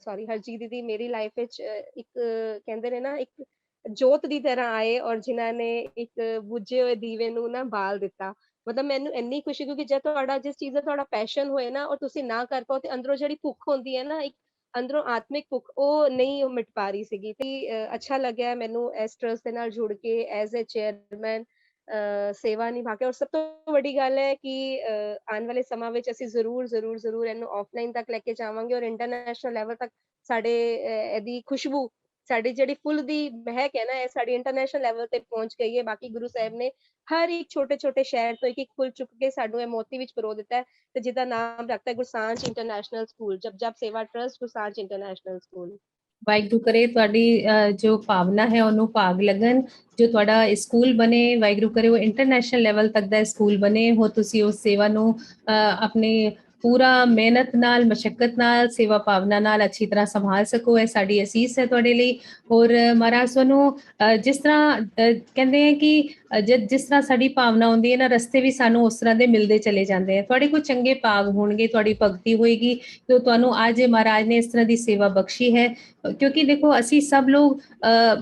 ਸੌਰੀ ਹਰਜੀਤ ਦੀਦੀ ਮੇਰੀ ਲਾਈਫ ਵਿੱਚ ਇੱਕ ਕਹਿੰਦੇ ਨੇ ਨਾ ਇੱਕ ਜੋਤ ਦੀ ਤਰ੍ਹਾਂ ਆਏ ਔਰ ਜਿਨ੍ਹਾਂ ਨੇ ਇੱਕ ਬੁੱਝੇ ਹੋਏ ਦੀਵੇ ਨੂੰ ਨਾ ਬਾਲ ਦਿੱਤਾ। ਮਤਲਬ ਮੈਨੂੰ ਇੰਨੀ ਖੁਸ਼ੀ, ਕਿਉਂਕਿ ਜੇ ਤੁਹਾਡਾ ਜਿਸ ਚੀਜ਼ ਦਾ ਤੁਹਾਡਾ ਪੈਸ਼ਨ ਹੋਏ ਨਾ ਔਰ ਤੁਸੀਂ ਨਾ ਕਰ ਪਾਓ, ਤੇ ਅੰਦਰੋਂ ਜਿਹੜੀ ਭੁੱਖ ਹੁੰਦੀ ਹੈ ਨਾ, ਇੱਕ ਅੰਦਰੋਂ ਆਤਮਿਕ ਭੁੱਖ, ਉਹ ਨਹੀਂ ਮਿਟ ਪਾ ਰਹੀ ਸੀਗੀ। ਤੇ ਅੱਛਾ ਲੱਗਿਆ ਮੈਨੂੰ ਇਸ ਟਰਸਟ ਦੇ ਨਾਲ ਜੁੜ ਕੇ ਐਜ਼ ਅ ਚੇਅਰਮੈਨ ਸੇਵਾ ਨਿਭਾ ਕੇ। ਔਰ ਸਭ ਤੋਂ ਵੱਡੀ ਗੱਲ ਹੈ ਕਿ ਆਉਣ ਵਾਲੇ ਸਮਾਂ ਵਿੱਚ ਅਸੀਂ ਜ਼ਰੂਰ ਇਹਨੂੰ ਆਫਲਾਈਨ ਤੱਕ ਲੈ ਕੇ ਜਾਵਾਂਗੇ ਔਰ ਇੰਟਰਨੈਸ਼ਨਲ ਲੈਵਲ ਤੱਕ ਸਾਡੇ ਇਹਦੀ ਖੁਸ਼ਬੂ, ਸਾਡੀ ਜਿਹੜੀ ਫੁੱਲ ਦੀ ਮਹਿਕ ਹੈ ਨਾ, ਇਹ ਸਾਡੀ ਇੰਟਰਨੈਸ਼ਨਲ ਲੈਵਲ ਤੇ ਪਹੁੰਚ ਗਈ ਹੈ। ਬਾਕੀ ਗੁਰੂ ਸਾਹਿਬ ਨੇ ਹਰ ਇੱਕ ਛੋਟੇ ਸ਼ਹਿਰ ਤੋਂ ਇੱਕ ਫੁੱਲ ਚੁੱਕ ਕੇ ਸਾਨੂੰ ਇਹ ਮੋਤੀ ਵਿੱਚ ਪਰੋ ਦਿੱਤਾ ਹੈ, ਤੇ ਜਿਹਦਾ ਨਾਮ ਰੱਖਤਾ ਹੈ ਗੁਰਸਾਂਝ ਇੰਟਰਨੈਸ਼ਨਲ ਸਕੂਲ, ਜਪ ਸੇਵਾ ਟਰਸਟ ਗੁਰਸਾਂਝ ਇੰਟਰਨੈਸ਼ਨਲ ਸਕੂਲ। ਵਾਹਿਗੁਰੂ ਕਰੇ ਤੁਹਾਡੀ ਜੋ ਭਾਵਨਾ ਹੈ ਉਹਨੂੰ ਭਾਗ ਲੱਗਣ, ਜੋ ਤੁਹਾਡਾ ਸਕੂਲ ਬਣੇ, ਵਾਹਿਗੁਰੂ ਕਰੇ ਉਹ ਇੰਟਰਨੈਸ਼ਨਲ ਲੈਵਲ ਤੱਕ ਦਾ ਸਕੂਲ ਬਣੇ ਹੋ। ਤੁਸੀਂ ਉਸ ਸੇਵਾ ਨੂੰ ਆਪਣੇ ਪੂਰਾ ਮਿਹਨਤ ਨਾਲ, ਮਸ਼ੱਕਤ ਨਾਲ, ਸੇਵਾ ਭਾਵਨਾ ਨਾਲ ਅੱਛੀ ਤਰ੍ਹਾਂ ਸੰਭਾਲ ਸਕੋ। ਇਹ ਸਾਡੀ ਅਸੀਸ ਹੈ ਤੁਹਾਡੇ ਲਈ। ਔਰ ਮਹਾਰਾਜ ਤੁਹਾਨੂੰ ਜਿਸ ਤਰ੍ਹਾਂ ਕਹਿੰਦੇ ਹੈ ਕਿ ਜਿਸ ਤਰ੍ਹਾਂ ਸਾਡੀ ਭਾਵਨਾ ਹੁੰਦੀ ਹੈ ਨਾ, ਰਸਤੇ ਵੀ ਸਾਨੂੰ ਉਸ ਤਰ੍ਹਾਂ ਦੇ ਮਿਲਦੇ ਚਲੇ ਜਾਂਦੇ ਆ। ਤੁਹਾਡੇ ਕੋਈ ਚੰਗੇ ਭਾਗ ਹੋਣਗੇ, ਤੁਹਾਡੀ ਭਗਤੀ ਹੋਏਗੀ, ਤੇ ਤੁਹਾਨੂੰ ਅੱਜ ਮਹਾਰਾਜ ਨੇ ਇਸ ਤਰ੍ਹਾਂ ਦੀ ਸੇਵਾ ਬਖਸ਼ੀ ਹੈ। ਕਿਉਂਕਿ ਦੇਖੋ ਅਸੀਂ ਸਭ ਲੋਕ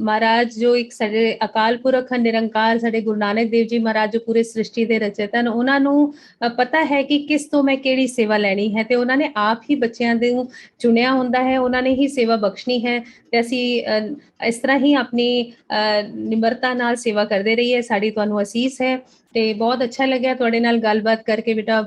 ਮਹਾਰਾਜ ਜੋ ਇੱਕ ਸਾਡੇ ਅਕਾਲ ਪੁਰਖ ਨਿਰੰਕਾਰ, ਸਾਡੇ ਗੁਰੂ ਨਾਨਕ ਦੇਵ ਜੀ ਮਹਾਰਾਜ ਜੋ ਪੂਰੇ ਸ੍ਰਿਸ਼ਟੀ ਦੇ ਰਚੇਤਾ ਹਨ, ਉਹਨਾਂ ਨੂੰ ਪਤਾ ਹੈ ਕਿ ਕਿਸ ਤੋਂ ਮੈਂ ਕਿਹੜੀ ਸੇਵਾ ਲੈਣੀ ਹੈ, ਤੇ ਉਹਨਾਂ ਨੇ ਆਪ ਹੀ ਬੱਚਿਆਂ ਦੇ ਨੂੰ ਚੁਣਿਆ ਹੁੰਦਾ ਹੈ, ਉਹਨਾਂ ਨੇ ਹੀ ਸੇਵਾ ਬਖਸ਼ਣੀ ਹੈ। ਤੇ ਅਸੀਂ ਇਸ ਤਰ੍ਹਾਂ ਹੀ ਆਪਣੀ ਨਿਮਰਤਾ ਨਾਲ ਸੇਵਾ ਕਰਦੇ ਰਹੀਏ। ਸਾਡੀ ਤੁਹਾਨੂੰ ਅਸੀਸ ਹੈ। ਤੇ ਬਹੁਤ ਅੱਛਾ ਲੱਗਿਆ ਤੁਹਾਡੇ ਨਾਲ ਗੱਲਬਾਤ ਕਰਕੇ ਬੇਟਾ।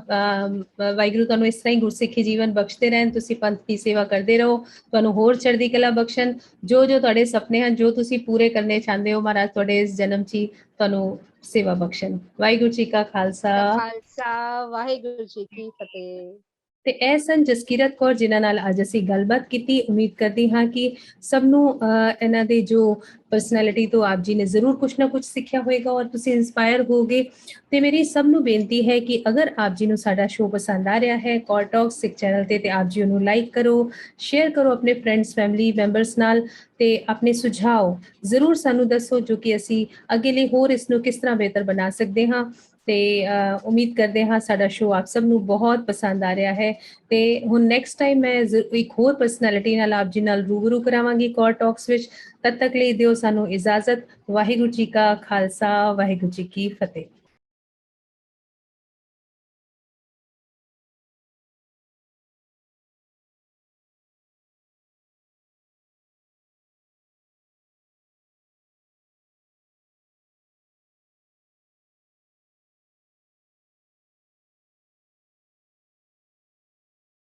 ਵਾਹਿਗੁਰੂ ਤੁਹਾਨੂੰ ਇਸ ਤਰ੍ਹਾਂ ਹੀ ਗੁਰਸਿੱਖੀ ਜੀਵਨ ਬਖਸ਼ਦੇ ਰਹਿਣ, ਤੁਸੀਂ ਪੰਥ ਦੀ ਸੇਵਾ ਕਰਦੇ ਰਹੋ, ਤੁਹਾਨੂੰ ਹੋਰ ਚੜ੍ਹਦੀ ਕਲਾ ਬਖਸ਼ਣ। ਜੋ ਤੁਹਾਡੇ ਸੁਪਨੇ ਹਨ, ਜੋ ਤੁਸੀਂ ਪੂਰੇ ਕਰਨੇ ਚਾਹੁੰਦੇ ਹੋ, ਮਹਾਰਾਜ ਤੁਹਾਡੇ ਇਸ ਜਨਮ 'ਚ ਤੁਹਾਨੂੰ ਸੇਵਾ ਬਖਸ਼ਣ। ਵਾਹਿਗੁਰੂ ਜੀ ਕਾ ਖਾਲਸਾ, ਵਾਹਿਗੁਰੂ ਜੀ ਕੀ ਫਤਿਹ। ਤੇ ਇਹ ਸਨ ਜਸਕੀਰਤ ਕੌਰ, ਜਿਨ੍ਹਾਂ ਨਾਲ ਅੱਜ ਅਸੀਂ ਗੱਲਬਾਤ ਕੀਤੀ। ਉਮੀਦ ਕਰਦੀ ਹਾਂ ਕਿ ਸਭ ਨੂੰ ਇਹਨਾਂ ਦੇ ਜੋ ਪਰਸਨੈਲਿਟੀ ਤੋਂ ਆਪ ਜੀ ਨੇ ਜ਼ਰੂਰ ਕੁਛ ਨਾ ਕੁਛ ਸਿੱਖਿਆ ਹੋਏਗਾ ਔਰ ਤੁਸੀਂ ਇੰਸਪਾਇਰ ਹੋਗੇ। ਤੇ ਮੇਰੀ ਸਭ ਨੂੰ ਬੇਨਤੀ ਹੈ ਕਿ ਅਗਰ ਆਪ ਜੀ ਨੂੰ ਸਾਡਾ ਸ਼ੋਅ ਪਸੰਦ ਆ ਰਿਹਾ ਹੈ ਕੌਰ ਟਾਕਸ ਸਿੱਖ ਚੈਨਲ ਤੇ ਆਪ ਜੀ ਉਹਨੂੰ ਲਾਈਕ ਕਰੋ, ਸ਼ੇਅਰ ਕਰੋ ਆਪਣੇ ਫਰੈਂਡਸ, ਫੈਮਿਲੀ ਮੈਂਬਰਸ ਨਾਲ, ਤੇ ਆਪਣੇ ਸੁਝਾਅ ਜ਼ਰੂਰ ਸਾਨੂੰ ਦੱਸੋ, ਜੋ ਕਿ ਅਸੀਂ ਅੱਗੇ ਲਈ ਹੋਰ ਇਸ ਨੂੰ ਕਿਸ ਤਰ੍ਹਾਂ ਬਿਹਤਰ ਬਣਾ ਸਕਦੇ ਹਾਂ। ਤੇ ਉਮੀਦ ਕਰਦੇ ਹਾਂ ਸਾਡਾ ਸ਼ੋਅ ਆਪ ਸਭ ਨੂੰ ਬਹੁਤ ਪਸੰਦ ਆ ਰਿਹਾ ਹੈ। ਤੇ ਹੁਣ ਨੈਕਸਟ ਟਾਈਮ ਮੈਂ ਇੱਕ ਹੋਰ ਪਰਸਨੈਲਿਟੀ ਨਾਲ ਆਪ ਜੀ ਨਾਲ ਰੂਬਰੂ ਕਰਾਵਾਂਗੀ ਕੌਰ ਟਾਕਸ ਵਿੱਚ। ਤਦ ਤੱਕ ਲਈ ਦਿਓ ਸਾਨੂੰ ਇਜਾਜ਼ਤ। ਵਾਹਿਗੁਰੂ ਜੀ ਕਾ ਖਾਲਸਾ, ਵਾਹਿਗੁਰੂ ਜੀ ਕੀ ਫਤਿਹ।